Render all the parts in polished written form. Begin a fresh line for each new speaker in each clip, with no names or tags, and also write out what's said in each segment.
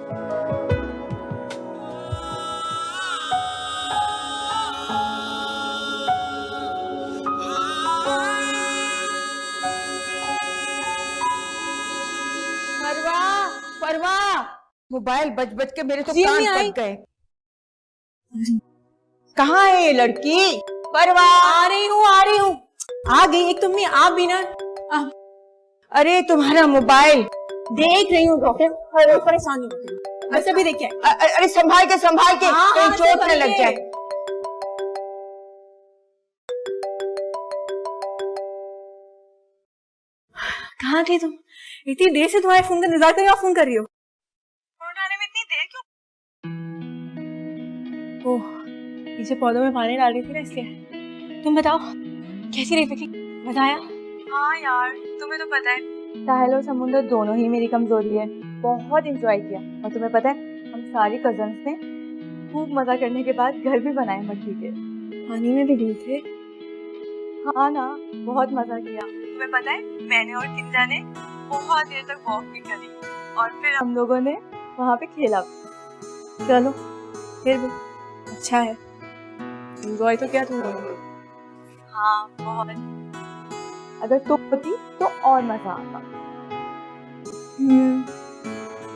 परवा, परवा, मोबाइल बज बज के मेरे तो कान पक गए। कहाँ है ये लड़की? परवा,
आ रही हूँ। आ गई। एक तुमने आप भी ना।
अरे तुम्हारा मोबाइल
देख रही हूँ डॉक्टर, हर परेशानी होती है। बस अभी देखिए।
अरे संभाल के कहीं चोट न लग जाए।
कहाँ थी तुम? इतनी देर से तुम्हारे फोन का इंतजार कर रही हो, आप फोन कर रही हो? फोन उठाने में इतनी देर क्यों? ओह, पीछे पौधों में पानी डाल रही थी ना, इसलिए। तुम बताओ कैसी रही पिकनिक? मजा आया? हाँ यार, तुम्हें तो पता है साहिल और समुद्र दोनों ही मेरी कमजोरी है। बहुत एंजॉय किया। और तुम्हें पता है हम सारी कजन्स ने खूब मजा करने के बाद घर भी बनाए मट्टी के। पानी में भी गए थे? हाँ ना, बहुत मजा किया। तुम्हें पता है मैंने और किंजा ने बहुत देर तक वॉक भी करी और फिर हम लोगों ने वहाँ पे खेला। चलो फिर भी अच्छा है, एंजॉय तो किया तुम लोगों। हाँ बहुत। अगर तुम होती तो और मजा आता।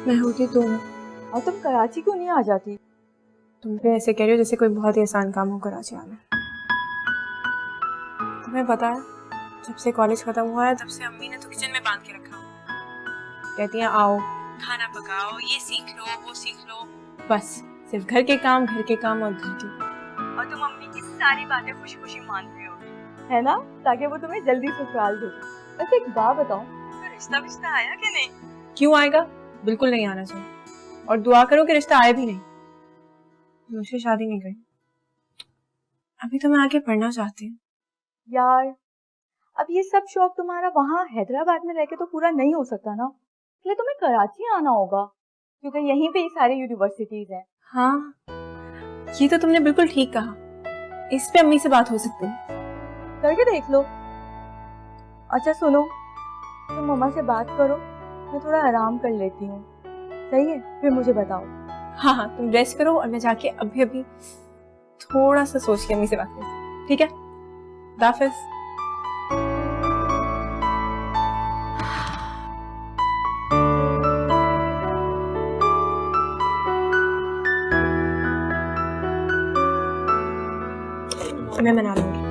मैं होती तो। और तुम कराची क्यों नहीं आ जाती? तुम भी ऐसे कह रही हो जैसे कोई बहुत ही आसान काम हो कराची आना। तुम्हें पता है जब से कॉलेज खत्म हुआ है तब से अम्मी ने तो किचन में बांध के रखा हुआ। कहती हैं आओ खाना पकाओ, ये सीख लो वो सीख लो, बस सिर्फ घर के काम और घर के। और तुम अम्मी की सारी बातें खुशी खुशी मान रही हो, है ना, ताकि वो तुम्हें जल्दी ससुराल दे। वैसे एक बात बताओ, तो रिश्ता आया कि नहीं? क्यों आएगा, बिल्कुल नहीं आना चाहिए। और दुआ करो कि रिश्ता आए भी नहीं। मुझे शादी नहीं करनी, अभी तो मैं आगे पढ़ना चाहती हूँ। यार अब ये सब शौक तुम्हारा वहाँ हैदराबाद में रह के तो पूरा नहीं हो सकता ना, इसलिए तुम्हें कराची आना होगा, क्योंकि यहीं पे ही सारी यूनिवर्सिटीज हैं। हाँ ये तो तुमने बिल्कुल ठीक कहा, इस पे अम्मी से बात हो सकती है, करके देख लो। अच्छा सुनो, तुम मम्मा से बात करो, मैं थोड़ा आराम कर लेती हूँ, सही है? फिर मुझे बताओ। हाँ तुम रेस्ट करो और मैं जाके अभी थोड़ा सा सोच के अम्मी से बात करती, ठीक है? दाफिज। मैं मना लूंगी।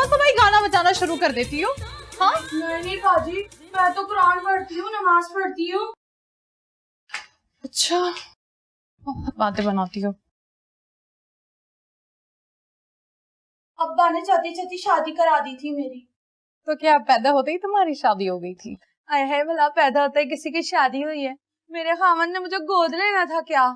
सुबह गाना बजाना शुरू कर देती हो? हाँ
नहीं बाजी, मैं तो कुरान पढ़ती हूँ, नमाज पढ़ती हूँ।
अच्छा, बहुत बातें बनाती हो।
अब्बा ने चाहती चाहती शादी करा दी थी मेरी।
तो क्या पैदा होते ही तुम्हारी शादी हो गई थी?
आए है भला पैदा होता है किसी की शादी हुई है? मेरे खामन ने मुझे गोद लेना था क्या?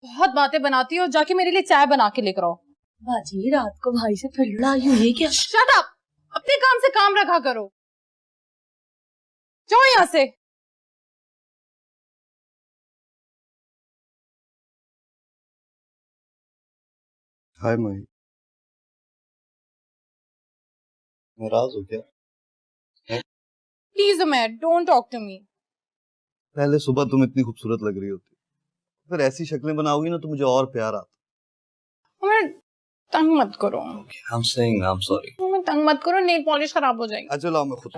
बहुत बातें बनाती हो, जाके मेरे लिए चाय बना के लेकर आओ।
बाजी रात को भाई से फिर लड़ाई हुई है क्या?
शट अप, अपने काम से काम रखा करो। जाओ यहाँ से।
हाय मई, नाराज हो क्या?
Please Umar, don't talk to me.
पहले सुबह तुम इतनी खूबसूरत लग रही होती, फिर ऐसी शक्लें बनाओगी ना तो मुझे और प्यार आता।
उमर तंग मत करो।
I'm saying I'm sorry।
Umar तंग मत करो, नेल पॉलिश खराब हो जाएगी।
अच्छा लाओ मैं खुद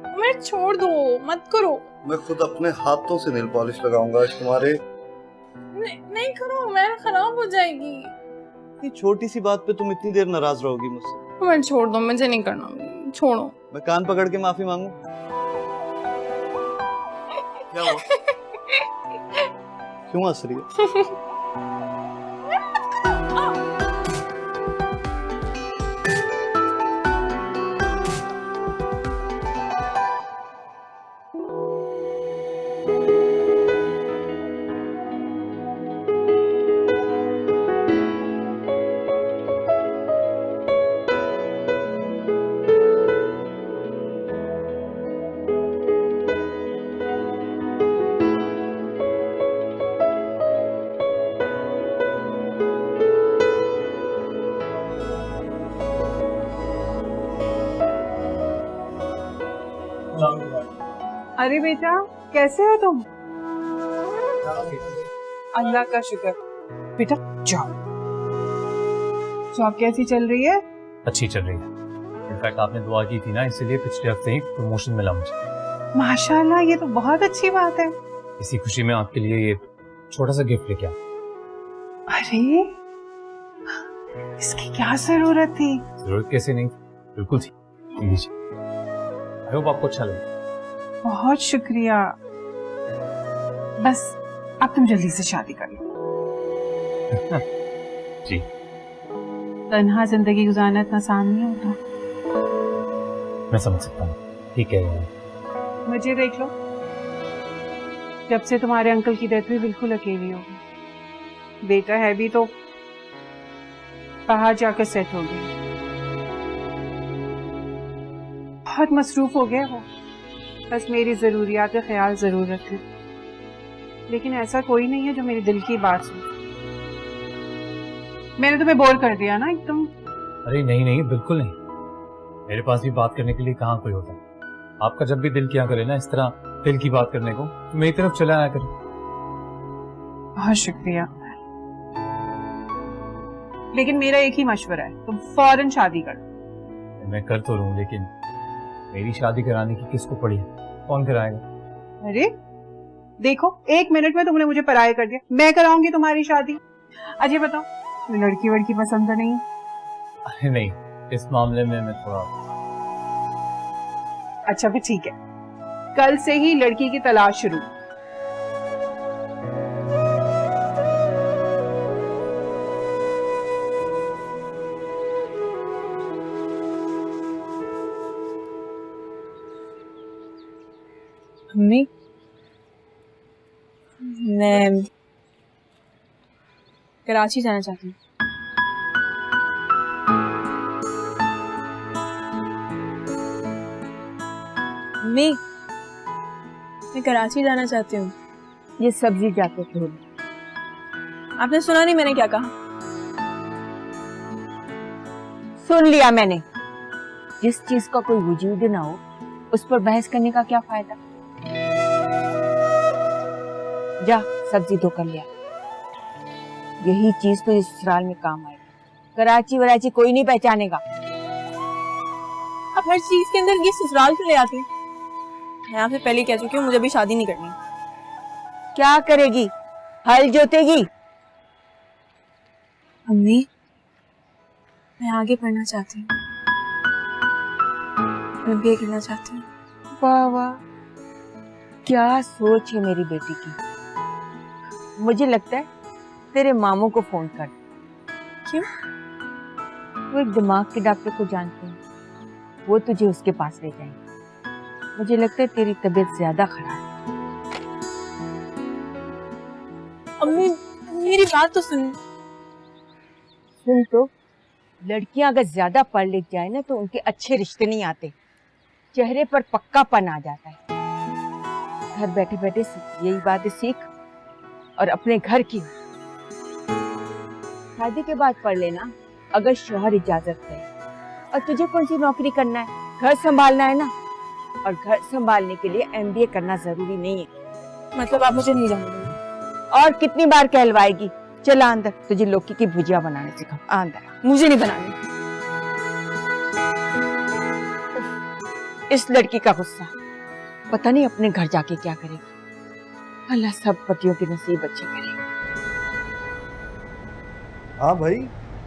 उमर छोड़ दो, मत करो।
मैं खुद अपने हाथों से नेल पॉलिश लगाऊंगा आज तुम्हारे।
नहीं करो उमर, खराब हो जाएगी।
इतनी छोटी सी बात पे तुम इतनी देर नाराज रहोगी मुझसे?
उमर छोड़ दो, मुझे नहीं करना, छोड़ो।
मैं कान पकड़ के माफी मांगू? क्या हुआ? क्यों हंस रही है?
अरे बेटा, कैसे हो तुम? अल्लाह का शुक्र। बेटा जॉब कैसी चल रही है?
अच्छी चल रही है। इनफैक्ट आपने दुआ की थी ना, इसीलिए पिछले हफ्ते ही प्रमोशन मिला मुझे।
माशाल्लाह, ये तो बहुत अच्छी बात है।
इसी खुशी में आपके लिए ये छोटा सा गिफ्ट लेके आया।
अरे, इसकी क्या जरूरत थी?
जरूरत कैसे नहीं, बिल्कुल थी। लीजिए, आई होप आपको अच्छा लगे।
बहुत शुक्रिया। बस अब तुम जल्दी से शादी कर लो।
जी।
तन्हा जिंदगी गुजारना इतना आसान नहीं होता।
मैं समझ सकता हूँ, ठीक है।
मुझे देख लो, जब से तुम्हारे अंकल की डेथ हुई बिल्कुल अकेली हो गई। बेटा है भी तो बाहर जाकर सेट हो गई। बहुत मसरूफ हो गया वो, बस मेरी जरूरियात का ख्याल जरूर रखे। लेकिन ऐसा कोई नहीं है जो मेरे दिल की बात सुने। मैंने तुम्हें बोर कर दिया ना एकदम?
अरे नहीं नहीं, बिल्कुल नहीं। मेरे पास भी बात करने के लिए कहाँ कोई होता है। आपका जब भी दिल किया करे ना इस तरह दिल की बात करने को, तो मेरी तरफ चला आया करे।
बहुत शुक्रिया। लेकिन मेरा एक ही मशवरा है, तुम फौरन शादी करो।
मैं कर तो लूं, लेकिन मेरी शादी कराने की किसको पड़ी है? कौन कराएगा?
अरे देखो, 1 मिनट में तुमने मुझे पराया कर दिया। मैं कराऊंगी तुम्हारी शादी। अजय बताओ, लड़की वड़की पसंद तो नहीं?
अरे नहीं, इस मामले में मैं थोड़ा।
अच्छा फिर ठीक है, कल से ही लड़की की तलाश शुरू।
मम्मी, मैं कराची जाना चाहती हूँ। मम्मी, मैं कराची जाना चाहती हूँ।
ये सब्जी जाके धो लो।
आपने सुना नहीं मैंने क्या कहा?
सुन लिया मैंने। जिस चीज का कोई वजूद ना हो उस पर बहस करने का क्या फायदा। जा सब्जी धो कर लिया। यही चीज तो इस ससुराल में काम आएगी। कराची वराची कोई नहीं पहचानेगा।
आप हर चीज के अंदर ये ससुराल क्यों ले आती हैं? मैं आपसे पहले ही कह चुकी हूँ, मुझे अभी शादी नहीं करनी।
क्या करेगी? हल जोतेगी?
मम्मी, मैं आगे पढ़ना चाहती हूँ। मैं बीए करना चाहती हूँ।
वाह वाह, क्या सोच है मेरी बेटी की। मुझे लगता है तेरे मामू को फोन कर।
क्यों?
वो एक दिमाग के डॉक्टर को जानते हैं, वो तुझे उसके पास ले जाएंगे। मुझे लगता है तेरी तबीयत ज्यादा खराब है।
अम्मी, मेरी बात तो सुन।
सुन तो, लड़कियां अगर ज्यादा पढ़ लिख जाए ना तो उनके अच्छे रिश्ते नहीं आते, चेहरे पर पक्कापन आ जाता है। घर बैठे बैठे यही बातें सीख और अपने घर की। शादी के बाद पढ़ लेना अगर शौहर इजाजत है। और तुझे कौन सी नौकरी करना है? घर संभालना है ना। और घर संभालने के लिए MBA करना जरूरी नहीं है।
मतलब आप मुझे नहीं जाने देंगे?
और कितनी बार कहलवाएगी? चला अंदर, तुझे लौकी की भुजिया बनाने सिखाऊं। अंदर।
मुझे नहीं बनानी।
इस लड़की का गुस्सा, पता नहीं अपने घर जाके क्या करेगी। अल्लाह सब पतियों के नसीब अच्छे करेगा।
हाँ भाई,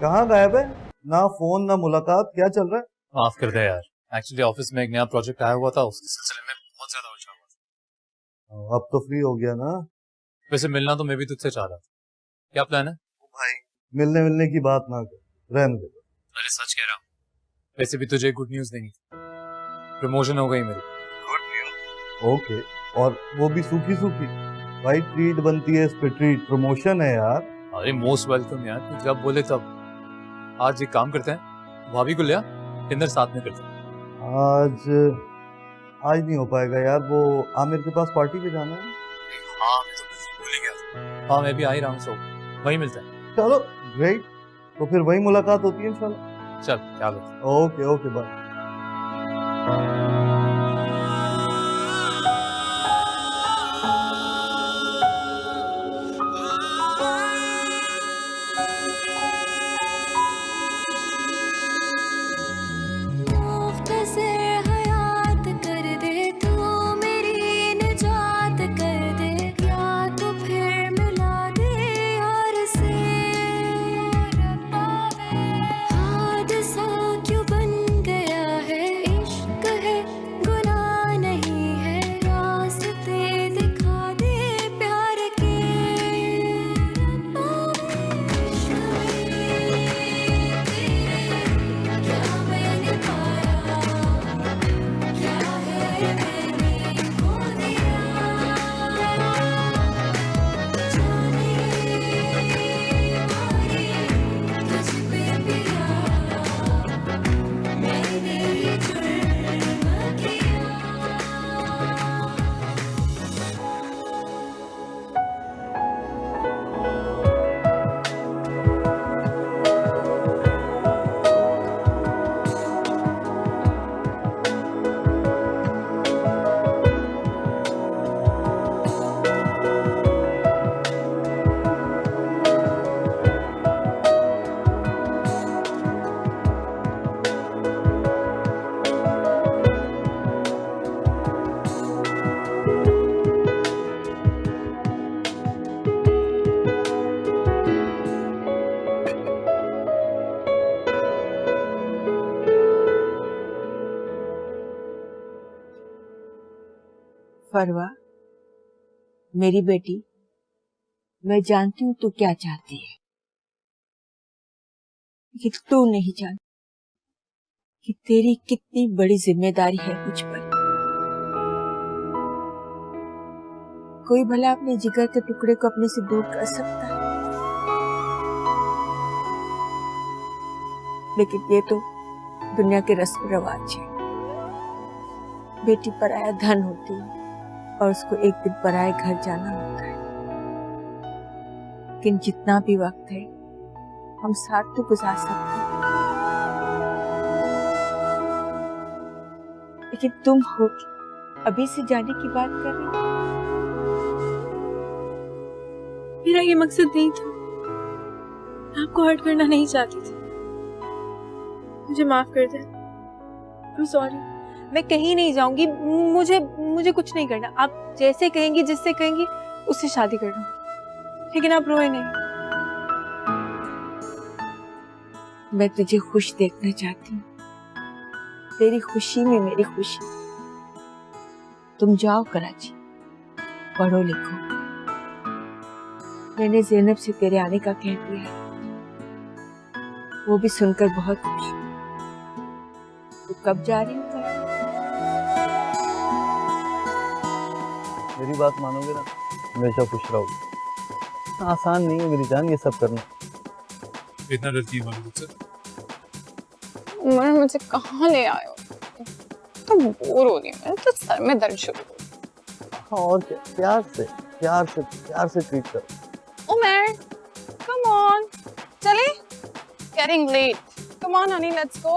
कहाँ गायब है? ना फोन ना मुलाकात, क्या चल रहा है?
माफ कर दे यार, एक्चुअली ऑफिस में एक नया प्रोजेक्ट आया हुआ था, उसके सिलसिले में बहुत ज्यादा उलझा हुआ था।
अब तो फ्री हो गया ना?
वैसे मिलना तो मैं भी तुझसे चाह रहा था। क्या प्लान है?
भाई मिलने मिलने की बात ना कर, रहने दे।
अरे सच कह रहा हूँ, वैसे भी तुझे गुड न्यूज देनी थी। प्रमोशन हो गई मेरी।
Good news? ओके, और वो भी सूखी सूखी। भाई ट्रीट बनती है इस पे, ट्रीट। प्रमोशन है यार।
अरे मोस्ट वेलकम यार, तू जब बोले तब। आज एक काम करते हैं, भाभी को ले आ, डिनर साथ में करते हैं।
आज नहीं हो पाएगा यार, वो आमिर के पास पार्टी पे जाना है।
हाँ मैं तो बिल्कुल भूल ही गया था। हाँ मैं भी आ ही रहा हूँ, सो वहीं मिलते हैं।
चलो ग्रेट, तो फिर वही मुलाकात होती है इंशाल्लाह।
चल क्या लो।
Okay okay bye.
फरवा, मेरी बेटी, मैं जानती हूँ तू क्या चाहती है, लेकिन तू नहीं जानती कि तेरी कितनी बड़ी जिम्मेदारी है मुझ पर। कोई भला अपने जिगर के टुकड़े को अपने से दूर कर सकता है, लेकिन ये तो दुनिया के रस्म रिवाज है। बेटी पराया धन होती है और उसको एक दिन पराये घर जाना होता है। लेकिन जितना भी वक्त है हम साथ तो गुजार सकते हैं, लेकिन तुम हो अभी से जाने की बात कर रही हो।
मेरा ये मकसद नहीं था, मैं आपको हर्ट करना नहीं चाहती थी। मुझे माफ कर दे, I'm sorry। मैं कहीं नहीं जाऊंगी, मुझे कुछ नहीं करना। आप जैसे कहेंगी, जिससे कहेंगी उससे शादी कर लूंगी, लेकिन आप रोए नहीं।
मैं तुझे खुश देखना चाहती हूँ, तेरी खुशी में मेरी खुशी। तुम जाओ कराची, पढ़ो लिखो। मैंने ज़ैनब से तेरे आने का कह दिया है, वो भी सुनकर बहुत खुश। तू कब जा रही हो?
मेरी बात मानोगे ना, हमेशा खुश रहोगे। आसान नहीं है मेरी जान ये सब करना।
इतना डरती है मुझसे?
उमर मुझे कहाँ ले आए हो? तो बोर हो रही हूँ, मेरे तो सर में दर्द शुरू हो गई।
हाँ और क्या, प्यार से ट्रीट करो।
उमर, come on, चले? Getting late. Come on, honey, let's go.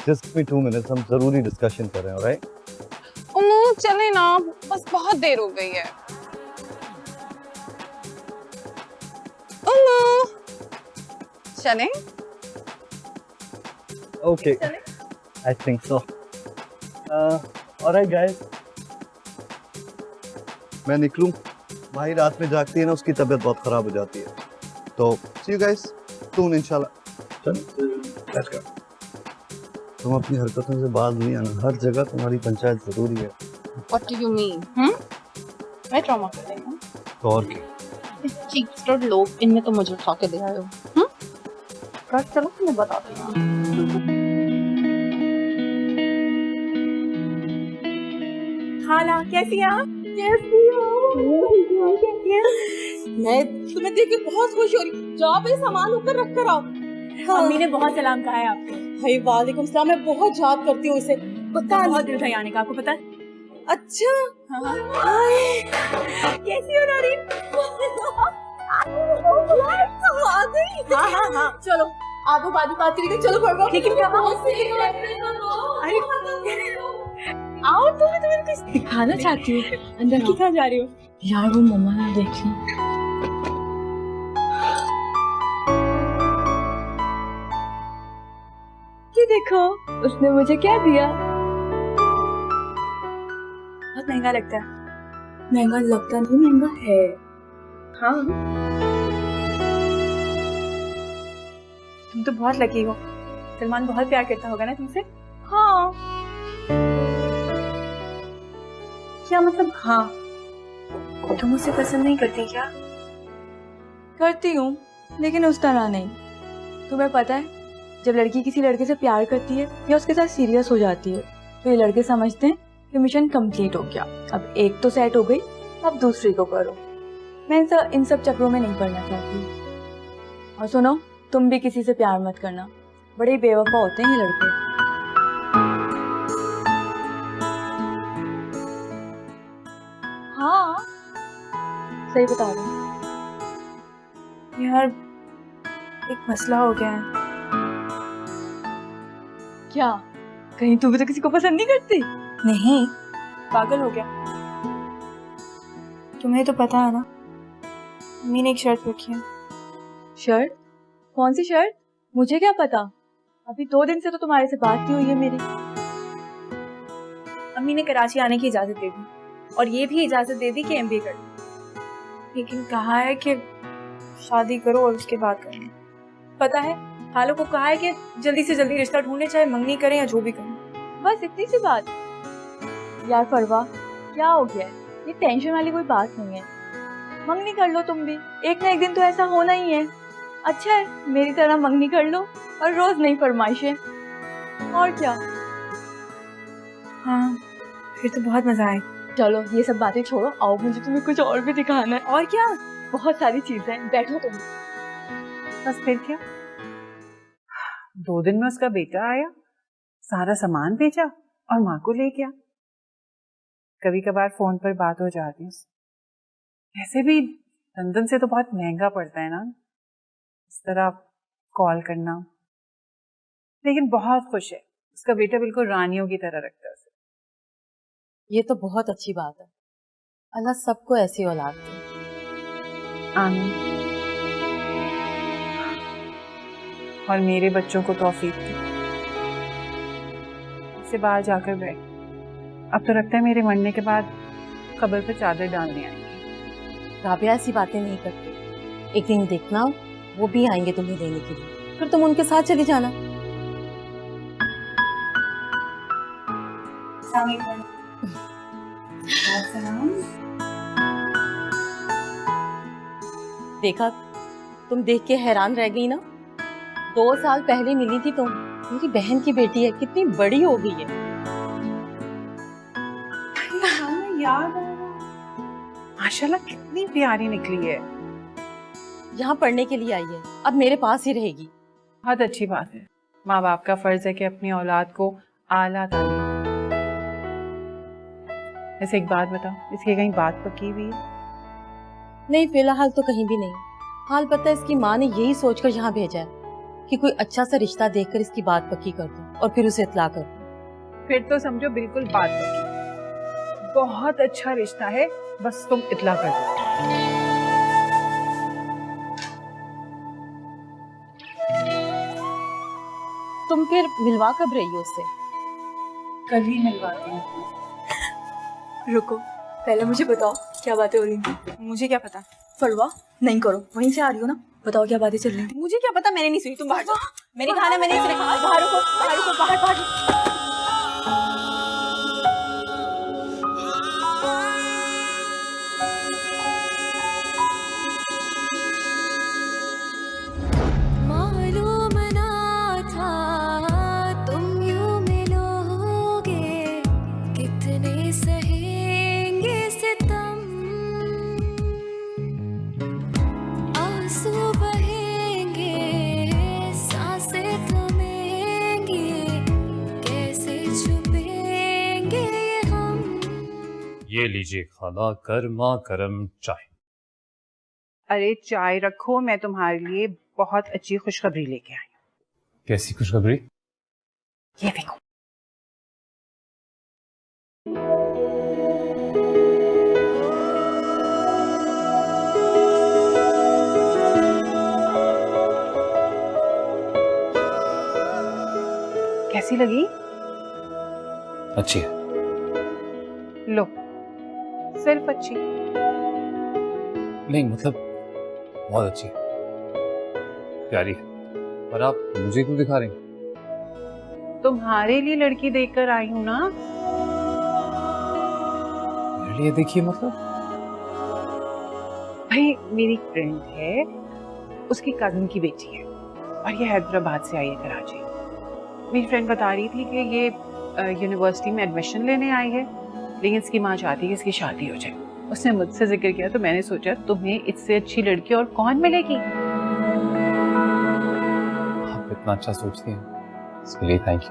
Just give me 2 minutes, हम जरूरी डिस्कशन कर रहे हैं, alright?
उमू, चले ना, बस बहुत देर हो गई है। उमू, चले?
Okay, I think so. Alright guys, मैं निकलूं। भाई रात में जागती है ना, उसकी तबीयत बहुत खराब हो जाती है। तो see you guys soon इंशाल्लाह। चल, let's go। तुम अपनी हरकतों से बाज नहीं आना, हर जगह तुम्हारी पंचायत जरूरी है।
What do you mean? मैं ट्रॉमा कर रही हूँ।
तो और क्या?
चीक्स्टर लोग, इनमें तो मुझे उठा के दे आए हो। कट चलो, मैं बताती हूँ।
खाला, कैसी हैं आप?
मैं तुम्हें देख के बहुत खुश हो रही। जाओ भाई, सामान ऊपर रख कर आओ।
अम्मी ने बहुत सलाम कहा है आपको।
भाई वालेकुम सलाम, मैं बहुत याद करती हूँ इसे। पता
बहुत
नहीं।
दिल था आने का, आपको पता है?
अच्छा,
हाँ।
हाय, कैसी हो नारीन? आ गई।
हाँ।
चलो आधो बात करेंगे, चलो पढ़ो।
लेकिन कहाँ? आओ, तुम्हें कुछ दिखाना चाहती हूँ। अंदर की कहाँ जा रही हो?
यार वो मम्मा ना देख ली।
ये देखो, उसने मुझे क्या दिया। बहुत महंगा लगता है।
महंगा लगता नहीं, महंगा है।
हाँ, तुम तो बहुत लकी हो। सलमान बहुत प्यार करता होगा ना तुमसे?
हाँ।
क्या मतलब हाँ? तुम उसे पसंद नहीं करती क्या?
करती हूँ, लेकिन उस तरह नहीं।
तुम्हें पता है, जब लड़की किसी लड़के से प्यार करती है या उसके साथ सीरियस हो जाती है, तो ये लड़के समझते हैं कि मिशन कंप्लीट हो गया। अब एक तो सेट हो गई, अब दूसरी को करो। मैं इन सब चक्रों में नहीं पड़ना चाहती। और सुनो, तुम भी किसी से प्यार मत करना, बड़े बेवफा होते हैं ये लड़के।
हाँ,
सही बता रही हूँ। यार, एक मसला हो गया है।
क्या? कहीं तू भी तो किसी को पसंद नहीं करती?
नहीं, पागल हो गया। तुम्हें तो पता है ना, अम्मी ने एक शर्त रखी है।
शर्ट? कौन सी शर्ट? मुझे क्या पता, अभी 2 दिन से तो तुम्हारे से बात नहीं हुई है मेरी।
अम्मी ने कराची आने की इजाजत दे दी और ये भी इजाजत दे दी कि एमबीए कर लो, लेकिन कहा है कि शादी करो और उसके बाद करना। पता है, खालों को कहा है कि जल्दी से जल्दी रिश्ता ढूंढे, चाहे मंगनी करें या जो भी करें।
बस इतनी सी बात? यार फरवा, क्या हो गया है? ये टेंशन वाली कोई बात नहीं है। मंगनी कर लो तुम भी, एक ना एक दिन तो ऐसा होना ही है। अच्छा है मेरी तरह मंगनी कर लो और रोज नई फरमाइशें, और क्या।
हाँ फिर तो बहुत मजा आए।
चलो ये सब बातें छोड़ो, आओ मुझे तुम्हें कुछ और भी दिखाना है।
और क्या?
बहुत सारी चीजें हैं, बैठो तुम।
बस फिर क्या, 2 दिन में उसका बेटा आया, सारा सामान भेजा और माँ को ले गया। कभी कभार फोन पर बात हो जाती है। ऐसे भी लंदन से तो बहुत महंगा पड़ता है ना इस तरह कॉल करना, लेकिन बहुत खुश है। उसका बेटा बिल्कुल रानियों की तरह रखता है उसे।
ये तो बहुत अच्छी बात है। अल्लाह सबको ऐसी औलाद दे।
आमीन। और मेरे बच्चों को तौफीक दे। इसे बाहर जाकर बैठ। अब तो लगता है मेरे मरने के बाद कब्र पर चादर डालने आएंगे।
राबिया ऐसी बातें नहीं करती। एक दिन देखना वो भी आएंगे तुम्हें लेने के लिए, फिर तुम उनके साथ चली जाना। देखा, तुम देख के हैरान रह गई ना। 2 साल पहले मिली थी तुम, मेरी बहन की बेटी है, कितनी बड़ी हो गई है।
याद आ रहा, माशाल्लाह कितनी प्यारी निकली है।
यहाँ पढ़ने के लिए आई है, अब मेरे पास ही रहेगी।
बहुत अच्छी बात है। माँ बाप का फर्ज है कि अपनी औलाद को आला तालीम। ऐसे एक बात बताओ, इसकी कहीं बात पक्की हुई है?
नहीं, फिलहाल तो कहीं भी नहीं। हाल पता है, इसकी माँ ने यही सोचकर यहाँ भेजा है कि कोई अच्छा सा रिश्ता देखकर इसकी बात पक्की कर दो और फिर उसे इत्ला कर दो।
फिर तो समझो बिल्कुल बात पक्की। बहुत अच्छा रिश्ता है, बस तुम इत्ला कर दो।
तुम फिर मिलवा कब रही हो उससे?
कल ही मिलवाती हूँ।
रुको, पहले मुझे बताओ क्या बातें हो रही थी।
मुझे क्या पता?
परवाह नहीं करो, वहीं से आ रही हो ना, बताओ क्या बातें चल रही थी।
मुझे क्या पता, मैंने नहीं सुनी। तुम बाहर जाओ। मैंने कहा ना, मैंने नहीं सुनी। बाहर रुको, बाहर रुको, बाहर बाहर।
मालूम ना था तुम यूं मिलोगे, कितने सहेंगे सितम, आंसू बहेंगे, सांसें थमेंगी, कैसे छुपेंगे ये हम।
ये लीजिए खाला, गर्मा गर्म चाय।
अरे चाय रखो, मैं तुम्हारे लिए बहुत अच्छी खुशखबरी लेके आई हूँ।
कैसी खुशखबरी?
ये देखो। कैसी लगी?
अच्छी है।
लो, सिर्फ अच्छी।
नहीं मतलब बहुत अच्छी है, प्यारी है। पर आप मुझे क्यों दिखा रही हैं?
तुम्हारे लिए लड़की देखकर आई हूँ ना।
मेरे लिए देखिए मतलब?
भाई मेरी फ्रेंड है, उसकी कजन की बेटी है और ये हैदराबाद से आई है, कराची। मेरी फ्रेंड बता रही थी कि ये यूनिवर्सिटी में एडमिशन लेने आई है, लेकिन इसकी माँ चाहती है कि इसकी शादी हो जाए। उसने मुझसे जिक्र किया तो मैंने सोचा तुम्हें इससे अच्छी लड़की और कौन मिलेगी।
आप इतना अच्छा सोचती हैं, इसके लिए थैंक यू।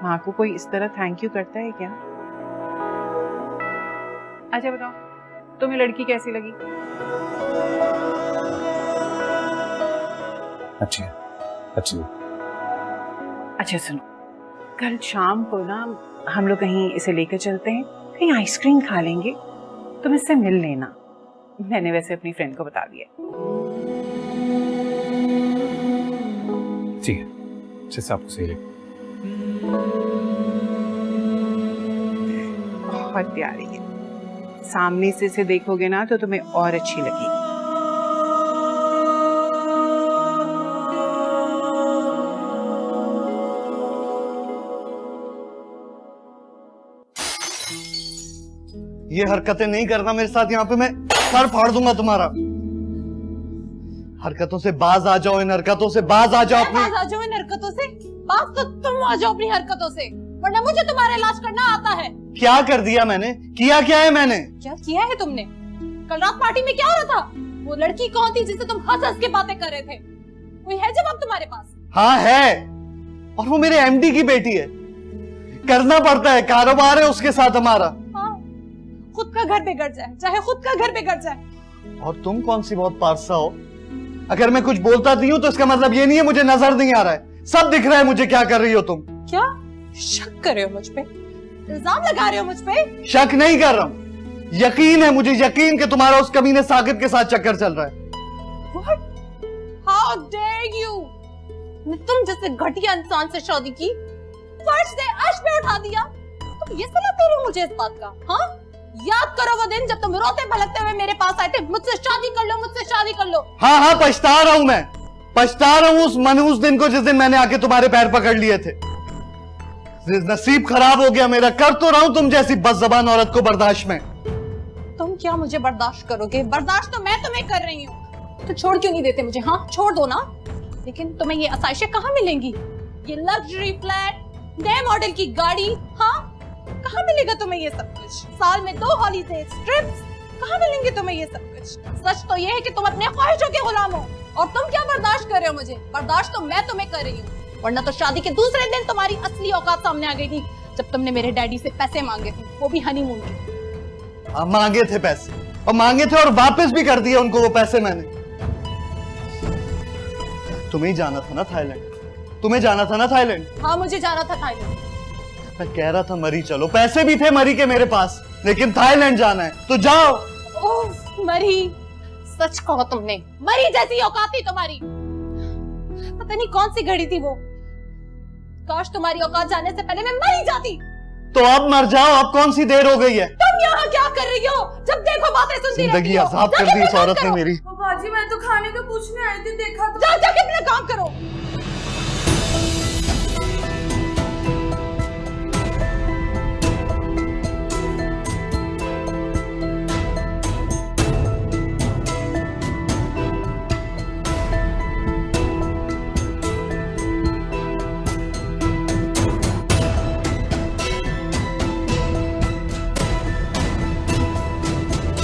माँ को कोई इस तरह थैंक यू करता है क्या? अच्छा बताओ, तुम्हें लड़की कैसी लगी?
अच्छी है, अच्छी है।
अच्छा सुनो, कल शाम को ना हम लोग कहीं इसे लेकर चलते हैं, कहीं आइसक्रीम खा लेंगे, तुम इससे मिल लेना। मैंने वैसे अपनी फ्रेंड को बता दिया।
ठीक है, अच्छे से आपको सही लगे।
बहुत प्यारी है, सामने से इसे देखोगे ना तो तुम्हें और अच्छी लगेगी।
ये हरकतें नहीं करना मेरे साथ, यहाँ पे मैं सर फाड़ दूंगा तुम्हारा। हरकतों से बाज आ जाओ, इन हरकतों से बाज आ जाओ।
बाज आ जाओ इन हरकतों से? बात तो तुम आ जाओ अपनी हरकतों से, वरना मुझे तुम्हारा इलाज करना आता है।
क्या कर दिया मैंने? किया क्या है मैंने?
क्या किया है तुमने? कल रात पार्टी में क्या हो रहा था? वो लड़की कौन थी जिससे तुम हंस हंस के बातें कर रहे थे? कोई है जवाब तुम्हारे पास?
हाँ है, और वो मेरे एमडी की बेटी है। करना पड़ता है, कारोबार है उसके साथ हमारा।
हाँ, खुद का घर बिगड़ जाए, चाहे खुद का घर बिगड़ जाए।
और तुम कौन सी बहुत पारसा हो? अगर मैं कुछ बोलता नहीं हूं तो इसका मतलब ये नहीं है मुझे नजर नहीं आ रहा है, सब दिख रहा है मुझे क्या कर रही हो तुम।
क्या शक कर रहे हो मुझ पे? इल्जाम लगा रहे हो मुझ पे?
शक नहीं कर रहा हूं, यकीन है मुझे, यकीन कि तुम्हारा उस कमीने साकिब के साथ चक्कर चल रहा है।
What? How dare you? मैं तुम जैसे घटिया इंसान से शादी की, फर्श से अर्श पे उठा दिया। तुम ये सलाह दे रहे हो मुझे इस बात का? हाँ, याद करो वो दिन जब तुम रोते भलकते हुए मेरे पास आए थे, मुझसे शादी कर लो, मुझसे शादी कर लो।
हाँ हाँ, पछता रहा हूं मैं, पछता रहा हूं उस मनहूस दिन को जिस दिन मैंने आके तुम्हारे पैर पकड़ लिए थे। नसीब खराब हो गया मेरा, कर तो रहा हूं तुम जैसी बदज़बान औरत को बर्दाश्त में।
तुम क्या मुझे बर्दाश्त करोगे? बर्दाश्त तो मैं तुम्हें कर रही हूँ। तो छोड़ क्यों नहीं देते मुझे? हाँ, छोड़ दो ना। लेकिन तुम्हें ये आसाइशें कहाँ मिलेंगी? ये लग्जरी फ्लैट, नए मॉडल की गाड़ी, हाँ, कहाँ मिलेगा तुम्हें ये सब कुछ? साल में 2 हॉलीडे ट्रिप्स, कहाँ मिलेंगे तुम्हें ये सब कुछ? सच तो ये है कि तुम अपने ख्वाहिशों के गुलाम हो, और तुम क्या बर्दाश्त कर रहे हो मुझे? बर्दाश्त तो मैं तुम्हें कर रही हूँ, वरना तो शादी के दूसरे दिन तुम्हारी असली औकात सामने आ गई थी, जब तुमने मेरे डैडी से पैसे मांगे थे, वो भी हनीमून के।
मांगे थे पैसे, और मांगे थे और वापस भी कर दिए उनको वो पैसे मैंने। तुम्हें ही जाना था ना थाईलैंड, तुम्हें जाना था ना थाईलैंड।
हाँ, मुझे जाना था थाईलैंड।
मैं कह रहा था मरी चलो, पैसे भी थे मरी के मेरे पास, लेकिन थाईलैंड जाना है तो जाओ।
ओह मरी, सच कहो तुमने, मरी जैसी औकात थी तुम्हारी। पता नहीं कौन सी घड़ी थी वो, काश तुम्हारी औकात जाने से पहले मैं मर ही जाती।
तो अब मर जाओ, अब कौन सी देर हो गई है?
तुम यहाँ क्या कर रही हो? जब देखो बातें सुनती रहती हो।
जिंदगी आजाद कर दी इस औरत ने मेरी।
बाजी मैं तो खाने का पूछने आई थी, देखा तो।
जाके अपना काम करो।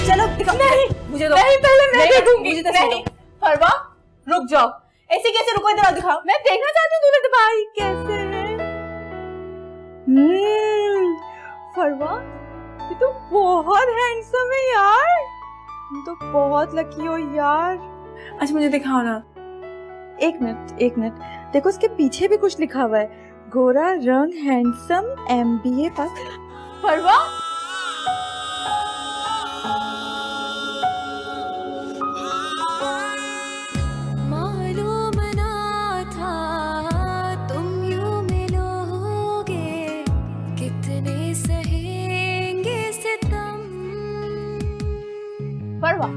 चलो नहीं, मुझे दो। नहीं, पहले मैं देखूंगी। नहीं, फरवा रुक जाओ, ऐसे कैसे रुको? इधर दिखाओ, मैं देखना चाहती हूँ तुम्हें भाई कैसे है।
फरवा, ये तो बहुत हैंडसम है यार, तुम तो बहुत लकी हो यार।
अच्छा मुझे दिखाओ ना।
एक मिनट, देखो उसके पीछे भी कुछ लिखा हुआ है, गोरा रंग हैंडसम MBA पास।
फरवा
मालूम ना था तुम यूं मिलोगे, कितने सहेंगे सितम।
फरवा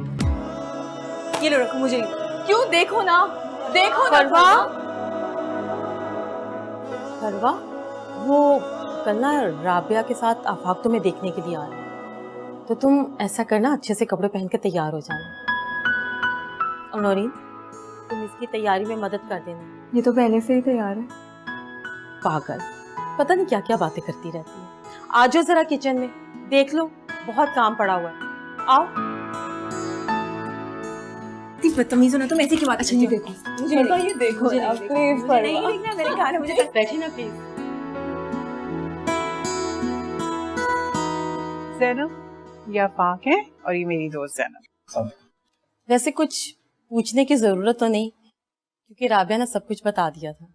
ये लो, रखो, मुझे नहीं। क्यों? देखो ना, देखो ना
फरवा, फरवा, वो कल ना राबिया के साथ आफाक तुम्हें देखने के लिए आ रहा है, तो तुम ऐसा करना, अच्छे से कपड़े पहन कर तैयार हो जाना। और नौरीन, तुम इसकी तैयारी में मदद कर देना।
ये तो पहले से ही तैयार है।
पागल, पता नहीं क्या क्या बातें करती रहती है। आ जाओ जरा किचन में, देख लो बहुत काम पड़ा हुआ है। आओ।
बदतमीज हो ना तुम, ऐसी की बात। अच्छा ये देखो, मुझे
फरवा, ये देखो ना, प्लीज फरवा।
नहीं देखना, मेरे गाने मुझे
बैठे ना प्लीज।
जैनब, ये आफाक है और ये मेरी दोस्त जैनब।
वैसे कुछ पूछने की जरूरत तो नहीं, क्योंकि राबिया ने सब कुछ बता दिया था,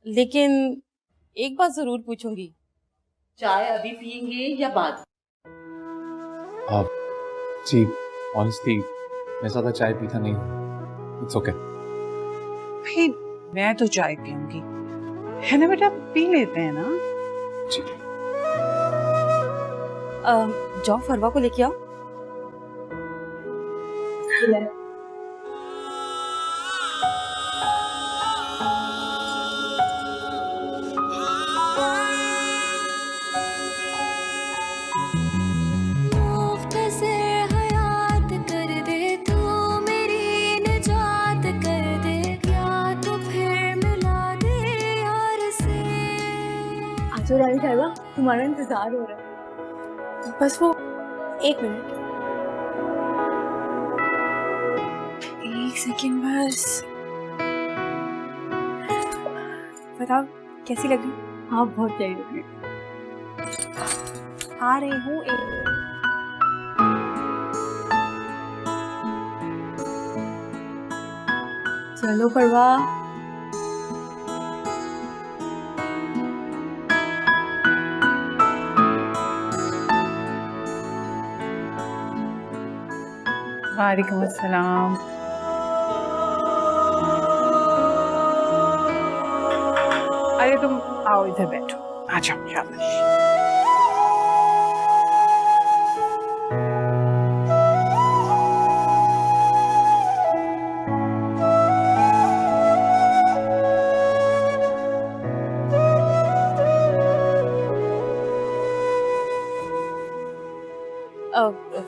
लेकिन एक बात जरूर पूछूंगी, चाय अभी पियेंगे या बाद?
जी ऑनेस्टली मैं ज्यादा चाय पीता नहीं हूँ, इट्स ओके।
भाई मैं तो चाय पीऊंगी, है ना बेटा, पी लेते हैं ना।
जी
जाओ फरवा को लेके आओ।
फरवा, तुम्हारा इंतजार हो रहा है।
बस वो 1 मिनट, 1 सेकेंड बस। बताओ कैसी लग रही?
हाँ बहुत प्यारी लग रही है।
आ रही हूँ।
चलो फरवा।
वालेकुम अस्सलाम। अरे तुम आओ इधर बैठो, आ जाओ शाबाश।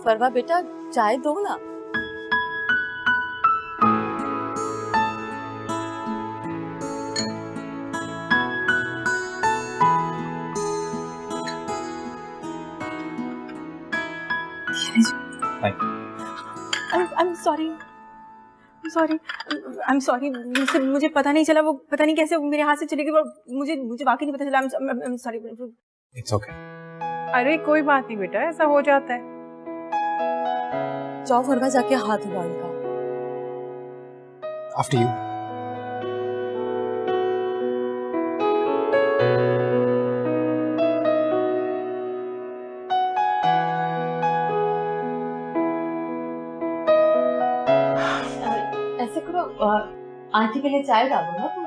फरवा बेटा चाय दो ना।
I'm sorry, मुझे पता नहीं चला, वो पता नहीं कैसे मेरे हाथ से चली गई, मुझे वाकई नहीं पता चला। I'm sorry।
It's okay.
अरे कोई बात नहीं बेटा, ऐसा हो जाता है।
जाओ फरवा जाके हाथ धो का।
After you.
ऐसे करो, आंटी के लिए चाय डालो ना तुम।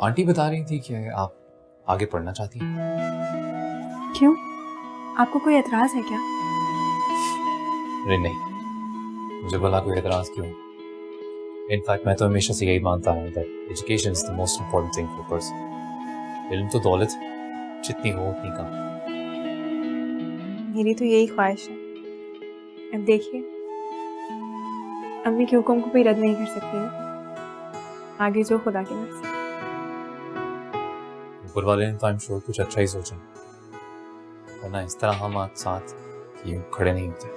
आंटी बता रही थी कि आप आगे पढ़ना चाहती हैं।
क्यों, आपको कोई एतराज है क्या?
अरे नहीं, मुझे भला कोई एतराज क्यों। इनफैक्ट मैं तो हमेशा से यही मानता हूँ that education is the most important thing for person. इल्म तो दौलत जितनी हो उतनी कम।
मेरी तो यही ख्वाहिश है। अब देखिए, अम्मी के हुक्म को कोई रद्द नहीं कर सकती है, आगे जो खुदा की मर्जी।
ऊपर वाले ने तो आई एम श्योर कुछ अच्छा ही सोचा, वरना इस तरह हम आज साथ यूं खड़े नहीं होते।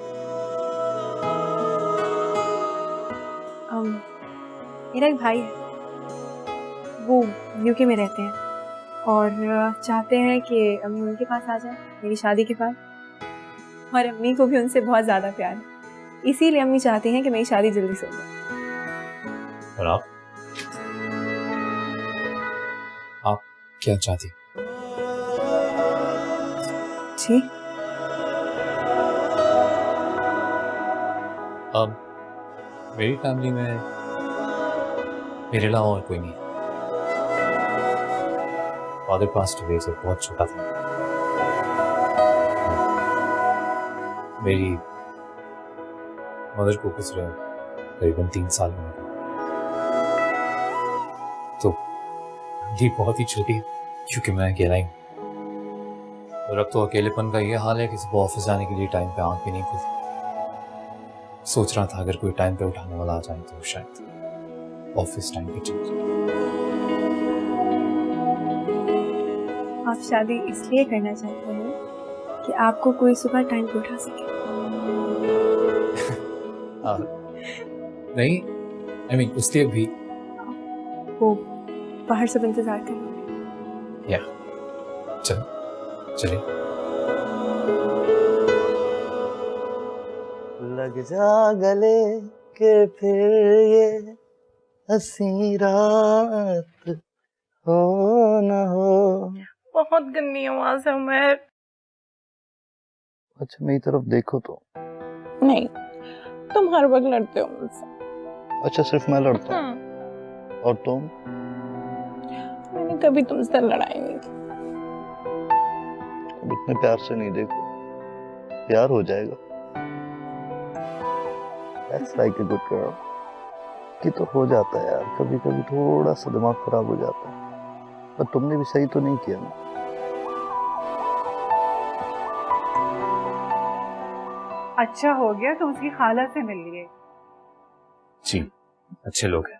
मेरा एक भाई है, वो यूके में रहते हैं और चाहते हैं कि अम्मी उनके पास आ जाए मेरी शादी के बाद, और अम्मी को भी उनसे बहुत ज़्यादा प्यार है, इसीलिए अम्मी चाहती हैं कि मेरी शादी जल्दी से हो जाए।
और आप क्या चाहती?
जी,
अब मेरी फैमिली में मेरे अलावा और कोई नहीं। फादर पास्ट अवे जब बहुत छोटा था। मेरी मदर को गुजरे करीबन 3 साल में, तो ये बहुत ही छोटी, क्योंकि मैं अकेला ही हूँ। और अब तो अकेलेपन का ये हाल है कि सुबह ऑफिस जाने के लिए टाइम पे आंख भी नहीं खुलती। सोच रहा था अगर कोई टाइम पे उठाने वाला आ जाए तो शायद ऑफिस टाइम पे चेंज।
आप शादी इसलिए करना चाहते हैं कि आपको कोई सुबह टाइम पे उठा सके?
नहीं, आई मीन उसके भी।
वो बाहर सब इंतजार कर रहे हैं।
या चलिए।
लग जा गले के फिर ये हंसी रात हो न हो।
बहुत गंदी आवाज है उमर।
अच्छा मेरी तरफ देखो तो।
नहीं, तुम हर वक्त लड़ते हो मुझसे।
अच्छा सिर्फ मैं लड़ता हूँ और तुम?
मैंने कभी तुमसे लड़ाई नहीं की।
अब इतने प्यार से नहीं देखो, प्यार हो जाएगा। That's like a good girl। कि तो हो जाता है यार, कभी कभी थोड़ा सा दिमाग खराब हो जाता है, पर तुमने भी सही तो नहीं किया ना।
अच्छा हो गया तुम उसकी खाला से मिल लिए,
जी, अच्छे लोग हैं।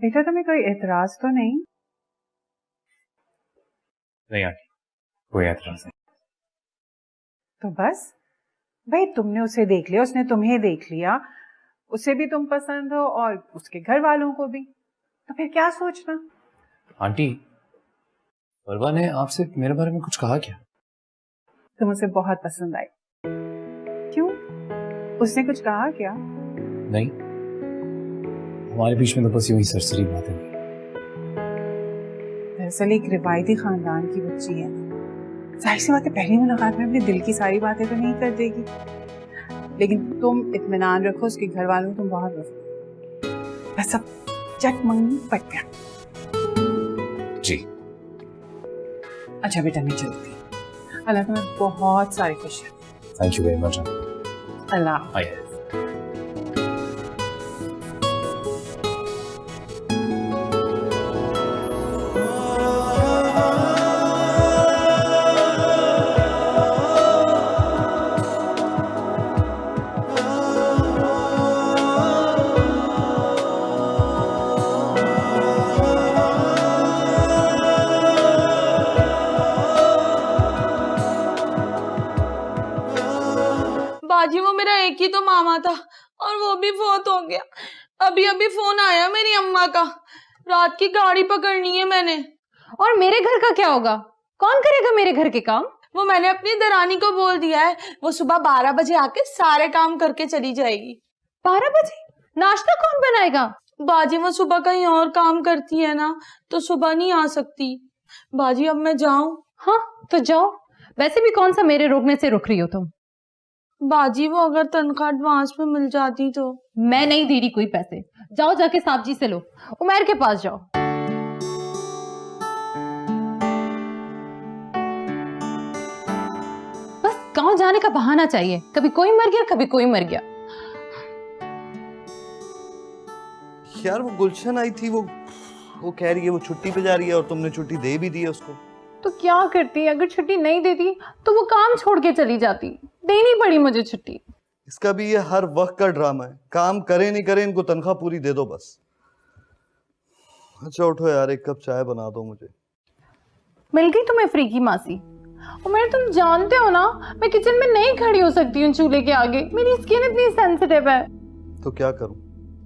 बेटा तुम्हें कोई एतराज तो नहीं?
नहीं आंटी, कोई एतराज नहीं।
तो बस भाई, तुमने उसे देख लिया, उसने तुम्हें देख लिया, उसे भी तुम पसंद हो और उसके घर वालों को भी, तो फिर क्या सोचना?
आंटी, परवा ने आपसे मेरे बारे में कुछ कहा क्या?
तुम उसे बहुत पसंद आई। क्यों, उसने कुछ कहा क्या?
नहीं, हमारे बीच में तो बस यूं ही सरसरी बातें हुई।
दरअसल एक रिवायती खानदान की बच्ची है, जाहिर सी बात है पहली मुलाकात में अपने दिल की सारी बातें तो नहीं कर देगी, लेकिन तुम इत्मीनान रखो, उसके घर वालों को तुम बहुत पसंद। बस अब चट मंगी पट गया।
जी।
अच्छा बेटा, मैं चलती हूँ। अल्लाह तुम्हें बहुत सारी खुशियाँ।
Thank you very much.
Allah.
आइए।
बाजी वो मेरा एक ही तो मामा था और वो भी फौत हो गया। अभी अभी फोन आया मेरी अम्मा का, रात की गाड़ी पकड़नी है मैंने।
और मेरे घर का क्या होगा? कौन करेगा मेरे घर के काम?
वो मैंने अपनी दरानी को बोल दिया है, वो सुबह 12 बजे आके सारे काम करके चली जाएगी।
12 बजे? नाश्ता कौन बनाएगा?
बाजी वो सुबह कहीं और काम करती है ना, तो सुबह नहीं आ सकती। बाजी अब मैं जाऊं?
हाँ तो जाओ, वैसे भी कौन सा मेरे रोकने से रुक रही हो तुम?
बाजी वो अगर तनख्वाह एडवांस में मिल जाती तो।
मैं नहीं दे रही कोई पैसे, जाओ जाके साहब जी से लो, उमर के पास जाओ। बस गांव जाने का बहाना चाहिए, कभी कोई मर गया कभी कोई मर गया।
यार वो गुलशन आई थी, वो कह रही है वो छुट्टी पे जा रही है और तुमने छुट्टी दे भी दी है उसको।
तो क्या करती? अगर छुट्टी नहीं देती तो वो काम छोड़ के चली जाती, देनी पड़ी मुझे छुट्टी।
इसका भी ये हर वक्त का ड्रामा है, काम करे नहीं करे इनको तनख्वाह पूरी दे दो बस। अच्छा उठो यार, एक कप चाय बना दो मुझे।
मिल गई तुम्हें फ्री की मासी? और मैंने, तुम जानते हो ना मैं किचन में नहीं खड़ी हो सकती हूँ चूल्हे के आगे, मेरी स्किन इतनी सेंसिटिव है।
तो क्या करूं,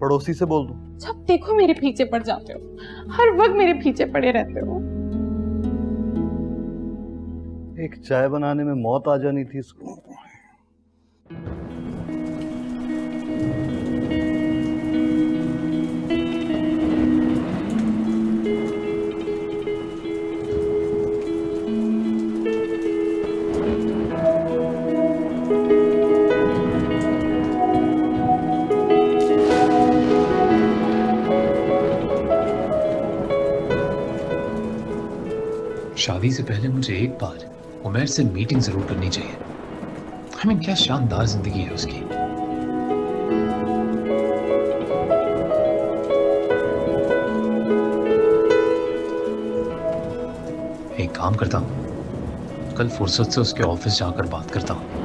पड़ोसी से बोल दूं?
जब देखो मेरे पीछे पड़ जाते हो, हर वक्त मेरे पीछे पड़े रहते हो।
एक चाय बनाने में मौत आ जानी थी इसको।
शादी से पहले मुझे एक बार उमर से मीटिंग जरूर करनी चाहिए। I mean, क्या शानदार जिंदगी है उसकी। एक काम करता हूँ, कल फुर्सत से उसके ऑफिस जाकर बात करता हूँ।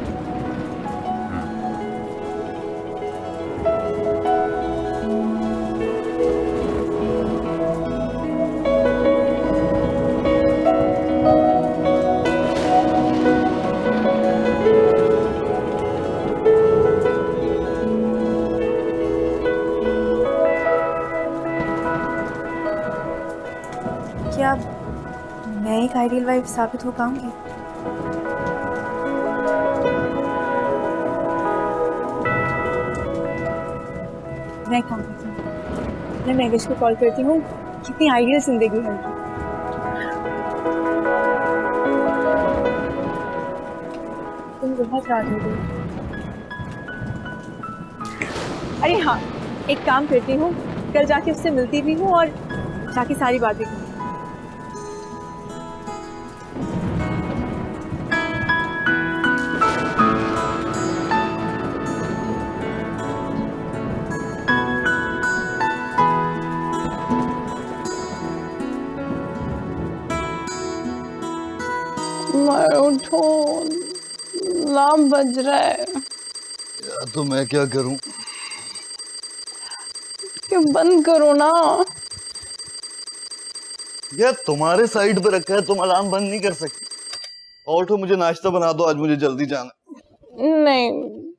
क्या मैं एक आइडियल वाइफ साबित हो पाऊंगी? मैं काम करती हूँ, मैं महवेश को कॉल करती हूँ, कितनी आइडियल जिंदगी है उनकी। तुम बहुत रात हो गई। अरे हाँ, एक काम करती हूँ, कल जाके उससे मिलती भी हूँ और जाके सारी बातें करूँ।
उठो, अलार्म बज रहा है।
यार तो मैं क्या करूं,
ये बंद करो ना।
यार तुम्हारे साइड पे रखा है, तुम अलार्म बंद नहीं कर सकती। और तो मुझे नाश्ता बना दो, आज मुझे जल्दी जाना।
नहीं,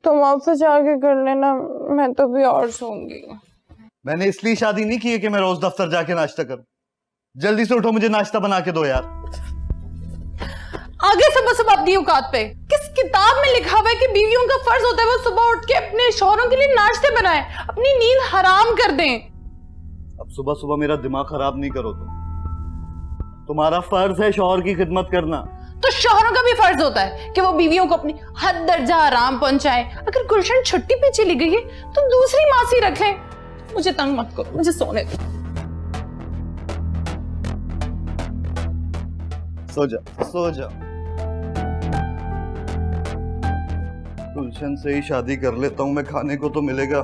तुम ऑफिस जाके कर लेना, मैं तो भी और सोऊंगी।
मैंने इसलिए शादी नहीं की है कि मैं रोज दफ्तर जाके नाश्ता करूं। जल्दी से उठो, मुझे नाश्ता बना के दो यार।
आगे सब अपनी औकात पे। किस किताब में लिखा हुआ है कि बीवियों का फर्ज होता है वो सुबह उठ के अपने शौहरों के लिए नाश्ते बनाएं, अपनी नींद हराम कर दें।
अब सुबह सुबह मेरा दिमाग खराब नहीं करो तुम्हारा फर्ज है शौहर की खिदमत करना।
तो शौहरों का भी फर्ज होता है कि वो बीवियों को अपनी हद दर्जा आराम पहुंचाए। अगर गुलशन छुट्टी पे चली गई है तो दूसरी मासी रख लें। मुझे तंग मत करो, मुझे सोने दो।
सो जा, सो जा। गुलशन से ही शादी कर लेता हूं मैं, खाने को तो मिलेगा।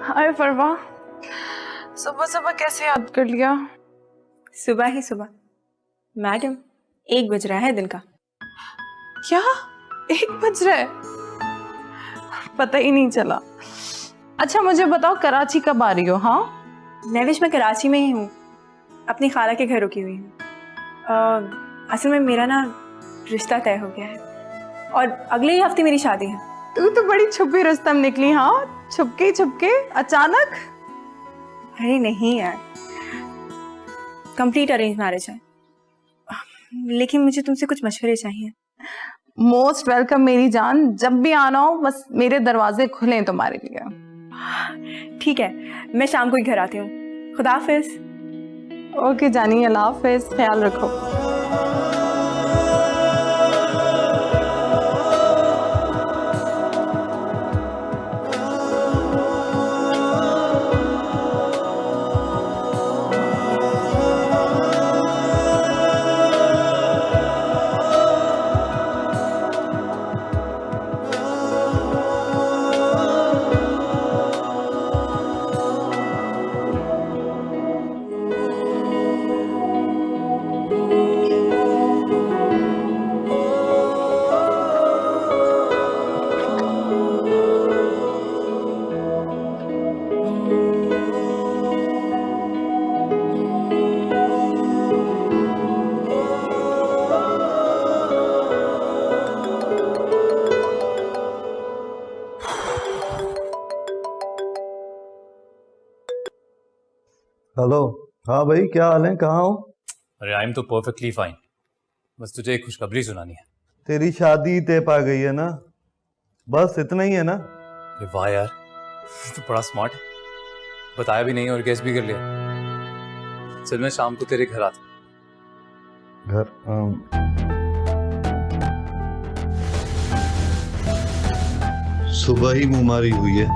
हाय फरवा, सुबह सुबह कैसे याद कर लिया?
सुबह ही सुबह मैडम, 1 बज रहा है दिन का।
क्या 1 बज रहा है? पता ही नहीं चला। अच्छा मुझे बताओ, कराची कब आ रही हो? हाँ,
नैविश मैं कराची में ही हूँ, अपनी खाला के घर रुकी हुई हूँ। असल में मेरा ना रिश्ता तय हो गया है और अगले ही हफ्ते मेरी शादी है।
तू तो बड़ी छुपी रुस्तम निकली। हाँ, छुपके अचानक?
अरे नहीं यार, कंप्लीट अरेंज मैरिज है, लेकिन मुझे तुमसे कुछ मशवरे चाहिए।
मोस्ट वेलकम मेरी जान, जब भी आना हो बस मेरे दरवाजे खुले हैं तुम्हारे लिए।
ठीक है, मैं शाम को ही घर आती हूँ। खुदा हाफिज।
ओके जानी, अल्लाह हाफिज, ख्याल रखो।
हेलो, हाँ भाई, क्या हाल है? कहाँ हो?
अरे आई एम तो परफेक्टली फाइन, बस तुझे एक खुशखबरी सुनानी है।
तेरी शादी तय पा गई है ना? बस इतना ही है ना?
अरे वाह यार, तू बड़ा स्मार्ट है, बताया भी नहीं और गेस भी कर लिया। चल मैं शाम को तेरे घर आता हूँ।
घर सुबह ही मुंहमारी हुई है,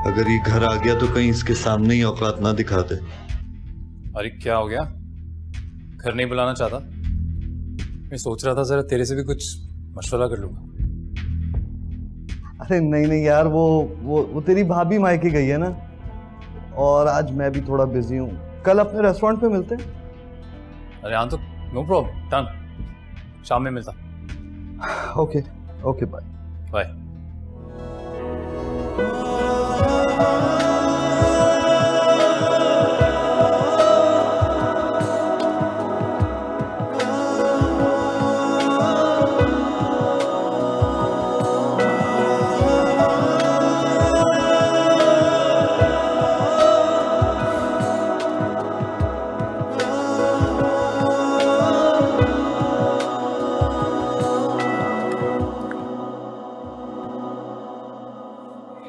अगर ये घर आ गया तो कहीं इसके सामने ही औकात ना दिखा दे।
अरे क्या हो गया, घर नहीं बुलाना चाहता? मैं सोच रहा था जरा तेरे से भी कुछ मशवरा कर लूंगा।
अरे नहीं नहीं यार, वो तेरी भाभी मायके गई है ना, और आज मैं भी थोड़ा बिजी हूँ। कल अपने रेस्टोरेंट पे मिलते हैं।
अरे हाँ, तो नो प्रॉब्लम, डन, शाम में मिलता।
Okay okay, bye
bye.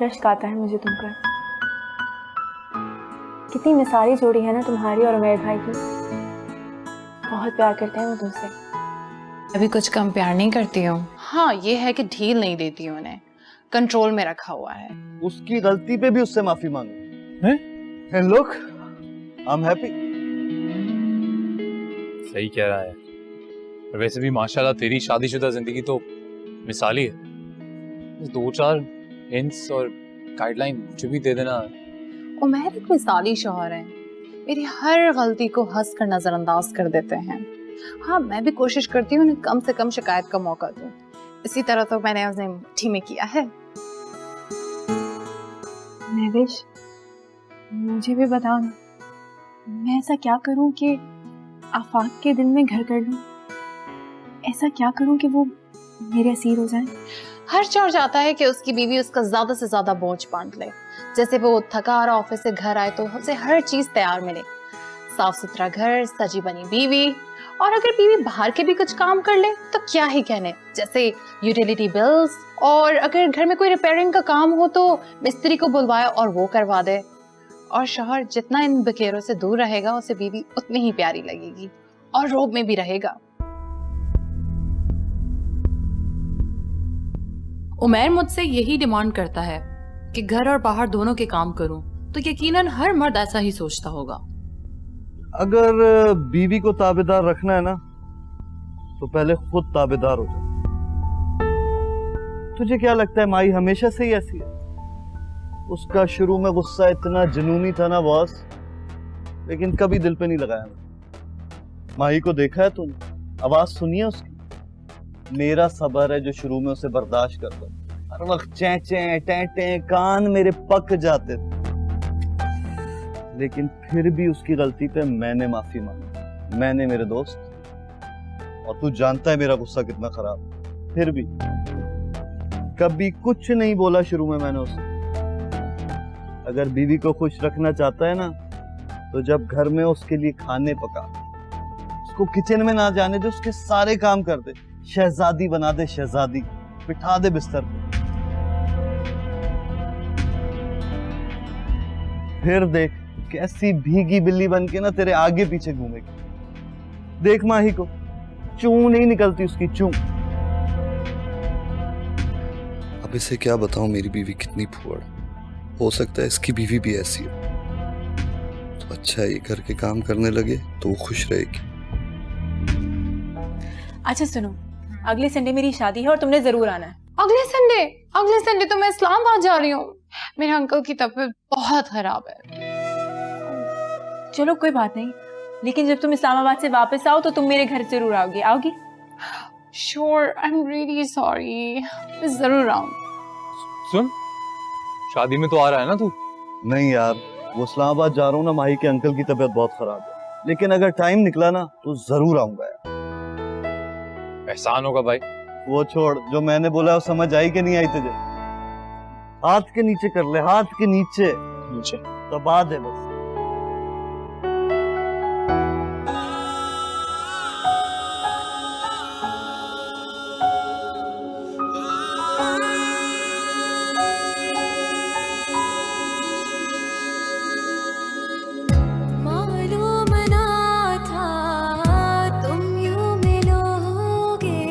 रश्क आता है मुझे तुम पर। कितनी मिसाली जोड़ी है ना तुम्हारी और उमैर भाई की। बहुत प्यार करते हैं वो तुमसे।
अभी कुछ कम प्यार नहीं करती हूँ। हाँ, ये है कि ढील नहीं देती हूँ, उन्हें कंट्रोल में रखा हुआ है।
उसकी गलती पे भी उससे माफी मांगो। And look, I am happy.
सही कह रहा है। और वैसे भी माशाल्लाह तेरी शादीशुदा जिंदगी तो मिसाली है। बस 2-4 हिंट्स और गाइडलाइन मुझे भी दे देना।
उमर एक मिसाली शौहर है, मेरी हर गलती को हंस कर नजरअंदाज कर देते हैं। हाँ, मैं भी कोशिश करती हूँ उन्हें कम से कम शिकायत का मौका दूं। इसी तरह तो मैंने उन्हें मुट्ठी में किया है।
महविश, मुझे भी बताओ ना, मैं ऐसा क्या करूं कि आफाक के दिल में घर कर लूं? ऐसा क्या करूं कि वो मेरे असीर हो जाए?
हर चोर चाहता है कि उसकी बीवी उसका ज्यादा से ज्यादा बोझ बांट ले। जैसे वो थका हारा ऑफिस से घर आए तो उसे हर चीज तैयार मिले, साफ सुथरा घर, सजी बनी बीवी, और अगर बीवी बाहर के भी कुछ काम कर ले तो क्या ही कहने, जैसे यूटिलिटी बिल्स, और अगर घर में कोई रिपेयरिंग का काम हो तो मिस्त्री को बुलवाए और वो करवा दे। और शौहर जितना इन बकेरों से दूर रहेगा उसे बीवी उतनी ही प्यारी लगेगी और रोब में भी रहेगा।
उमर मुझसे यही डिमांड करता है कि घर और बाहर दोनों के काम करूं, तो यकीनन हर मर्द ऐसा ही सोचता होगा।
अगर बीवी को ताबेदार रखना है ना, तो पहले खुद ताबेदार हो जाए। तुझे क्या लगता है माई हमेशा से ही ऐसी है? उसका शुरू में गुस्सा इतना जुनूनी था ना बॉस, लेकिन कभी दिल पे नहीं लगाया ना। माही को देखा है तुम? आवाज सुनी है उसकी? मेरा सबर है जो शुरू में उसे बर्दाश्त करता, हर वक्त चैं चैं टें टें, कान मेरे पक जाते थे। लेकिन फिर भी उसकी गलती पे मैंने माफी मांगी, मैंने मेरे दोस्त। और तू जानता है मेरा गुस्सा कितना खराब है, फिर भी कभी कुछ नहीं बोला शुरू में मैंने उसे। अगर बीवी को खुश रखना चाहता है ना, तो जब घर में उसके लिए खाने पका, उसको किचन में ना जाने दे, उसके सारे काम कर दे, शहजादी बना दे, शहजादी बिठा दे बिस्तर पे। फिर देख कैसी भीगी बिल्ली बन के ना तेरे आगे पीछे घूमेगी। देख माही को चूं नहीं निकलती उसकी, चूं।
अब इसे क्या बताऊं मेरी बीवी कितनी फुअड़। हो सकता है इसकी बीवी भी ऐसी हो, तो अच्छा है ये घर के काम करने लगे तो वो खुश रहेगी।
अच्छा सुनो, अगले संडे मेरी शादी है और तुमने जरूर आना है।
अगले संडे तो मैं इस्लामाबाद जा रही हूँ। मेरे अंकल की तबीयत बहुत खराब है।
चलो कोई बात नहीं, लेकिन जब तुम इस्लामाबाद से वापस आओ तो तुम मेरे घर जरूर आओगी। आओगी?
Sure, I am really sorry, मैं जरूर आऊंगी।
सुन, शादी में तो आ रहा है ना तू?
नहीं यार, वो इस्लामाबाद जा रहा हूँ ना, माही के अंकल की तबीयत बहुत खराब है। लेकिन अगर टाइम निकला ना तो जरूर आऊंगा यार।
एहसान होगा भाई।
वो छोड़, जो मैंने बोला वो समझ आई कि नहीं आई तुझे? हाथ के नीचे कर ले, हाथ के नीचे
नीचे
दबा दे बस।
मालूम ना था तुम यूं मिलोगे,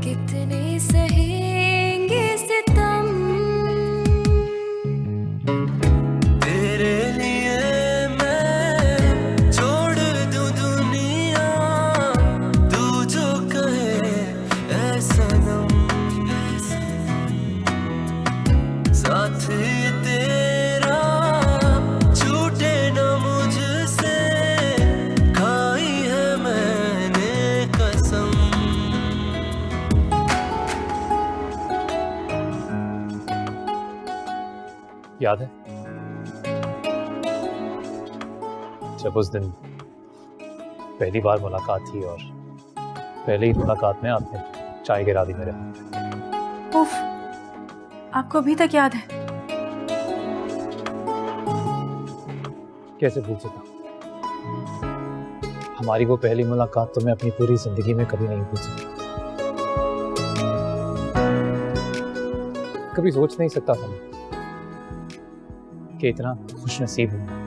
कितने सहेंगे सितम।
तेरे लिए मैं छोड़ दूं दुनिया, तू जो कहे ऐ सनम। साथ तेरा छूटे न मुझसे, खाई है मैंने कसम।
याद है जब उस दिन पहली बार मुलाकात थी और पहले ही मुलाकात में आपने चाय गिरा दी मेरे हाथ।
उफ, आपको अभी तक याद है?
कैसे भूल सकता? हमारी वो पहली मुलाकात तो मैं अपनी पूरी जिंदगी में कभी नहीं भूल सकता। कभी सोच नहीं सकता था मैं कि इतना खुश नसीब हूं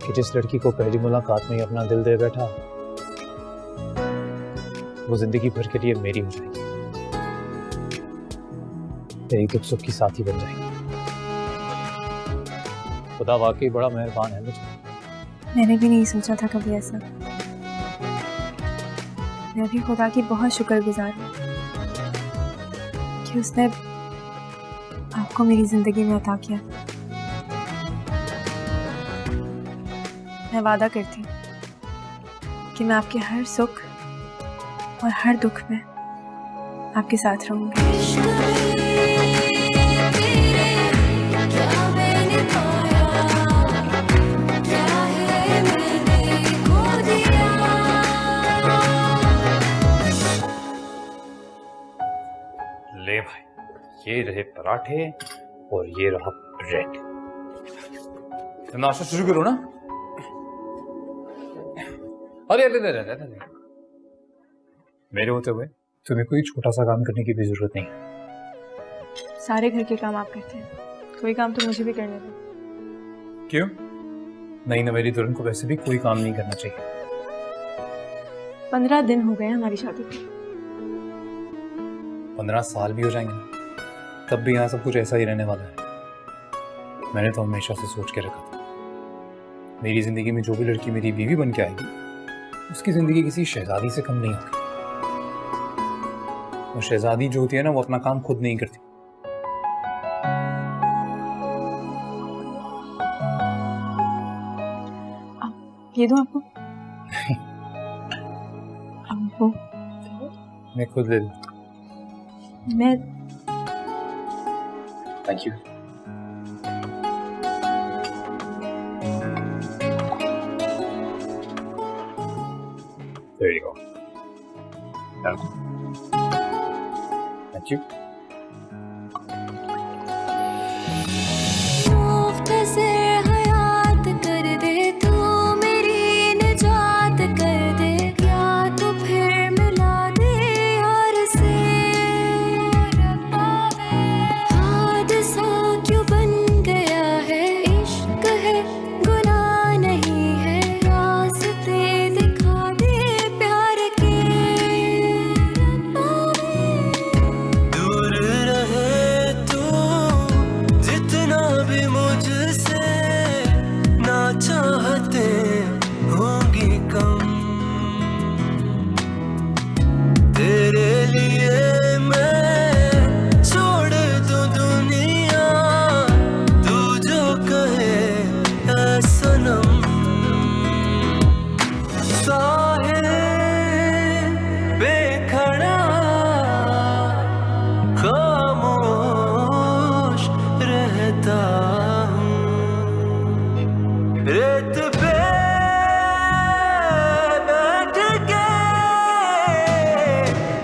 कि जिस लड़की को पहली मुलाकात में ही अपना दिल दे बैठा, वो जिंदगी भर के लिए मेरी हो जाएगी, मेरी दुख सुख की साथी बन जाएगी। खुदा वाकई बड़ा मेहरबान है मुझे।
मैंने भी नहीं सोचा था कभी ऐसा। मैं भी खुदा की बहुत शुक्रगुजार हूँ कि उसने आपको मेरी जिंदगी में अता किया। मैं वादा करती हूँ कि मैं आपके हर सुख और हर दुख में आपके साथ रहूंगी।
ले भाई, ये रहे पराठे और ये रहा ब्रेड। तो नाश्ता शुरू करो ना। अरे अरे अरे अरे अरे, मेरे होते हुए तुम्हें कोई छोटा सा काम करने की भी जरूरत नहीं है।
सारे घर के काम आप करते हैं, कोई काम तो मुझे भी करने दो।
क्यों? नहीं ना, मेरी दुल्हन को वैसे भी कोई काम नहीं करना चाहिए।
15 दिन हो गए हमारी शादी को।
15 साल भी हो जाएंगे ना, तब भी यहाँ सब कुछ ऐसा ही रहने वाला है। मैंने तो हमेशा से सोच के रखा था, मेरी जिंदगी में जो भी लड़की मेरी बीवी बन के आएगी, उसकी जिंदगी किसी शहजादी से कम नहीं होगी। और शहजादी जो होती है ना, वो अपना काम खुद नहीं करती।
ये दो आपको। आपको
मैं खुद ले लूँ।
मैं
thank you. There you go. Thank you.
मुख्तसर हयात कर दे तू, मेरी निजात कर दे, या तो फिर मिला दे यार से। हादसा क्यों बन गया है, इश्क है गुनाह नहीं है, रास्ते दिखा दे प्यार के।
दूर रहे तू जितना भी मुझसे, ना चाहते होंगी कम। तेरे लिए मैं छोड़ दूं दुनिया, तू जो कहे ऐ सनम। साहे बेखड़ा खामोश रहता हूँ, रेत पे बैठ के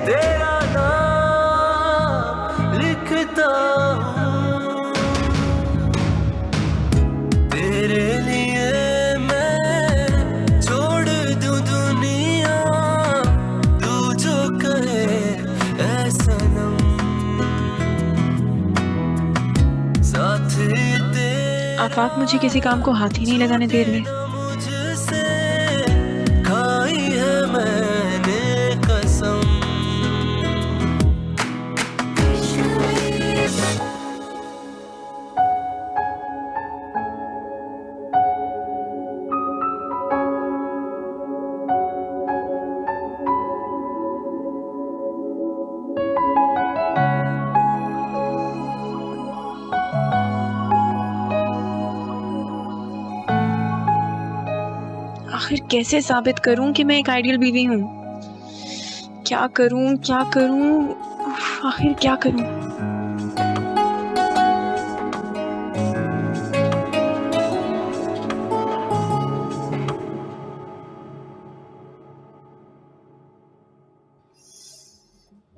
तेरा नाम लिखता हूँ। तेरे लिए मैं छोड़ दूं दुनिया, तू जो कहे ऐ सनम। साथ तेरा
आप मुझे किसी काम को हाथ ही नहीं लगाने दे रहे।
मुझसे खाई है मैंने कसम।
आखिर कैसे साबित करूं कि मैं एक आइडियल बीवी हूँ? क्या करूं क्या करूं, आखिर क्या करूं?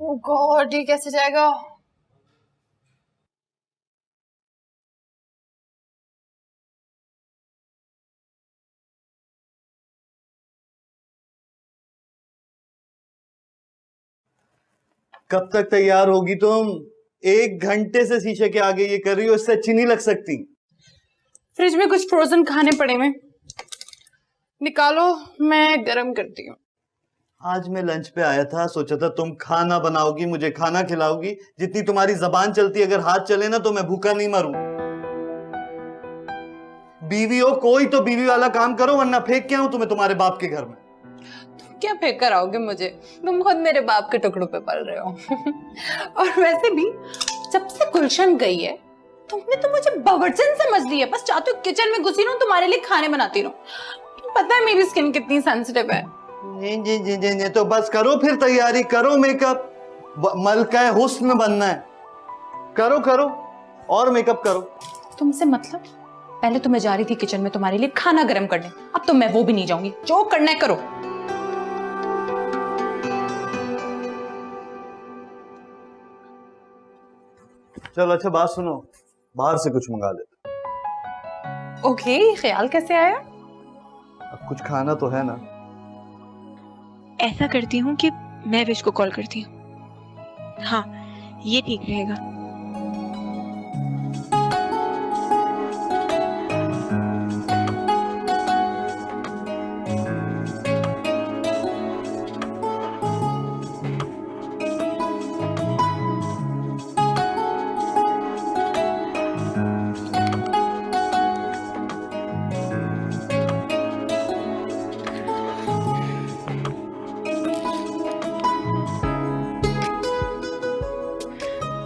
ओह गॉड, ये कैसे जाएगा?
कब तक तैयार होगी तुम? 1 घंटे से शीशे के आगे ये कर रही हो, इससे अच्छी नहीं लग सकती।
फ्रिज में कुछ फ्रोजन खाने पड़े हैं, निकालो, मैं गरम करती हूँ।
आज मैं लंच पे आया था, सोचा था तुम खाना बनाओगी, मुझे खाना खिलाओगी। जितनी तुम्हारी जबान चलती, अगर हाथ चले ना तो मैं भूखा नहीं मरूं। बीवी हो कोई तो बीवी वाला काम करो, वरना फेंक के आऊं तुम्हें तुम्हारे बाप के घर में।
क्या फेंक कर आओगे मुझे? तुम खुद मेरे बाप के टुकड़ों पे पल रहे हो। और वैसे भी जब से गुलशन गई है तुमने तो मुझे बावर्चन समझ लिया। बस चाहती हूँ किचन में घुसी रहूं, तुम्हारे लिए खाने बनाती रहूं। पता है मेरी स्किन कितनी सेंसिटिव है।
जी तो बस करो फिर तैयारी, करो मेकअप, मलका है हुस्न बनना है, करो करो और मेकअप करो।
तुमसे मतलब? पहले तो मैं जा रही थी किचन में तुम्हारे लिए खाना गर्म करने, अब तो मैं वो भी नहीं जाऊंगी। जो करना है करो।
चलो अच्छा बात सुनो, बाहर से कुछ मंगा लेते।
ओके, ख्याल कैसे आया?
अब कुछ खाना तो है ना।
ऐसा करती हूँ कि मैं विश को कॉल करती हूँ। हाँ, ये ठीक रहेगा।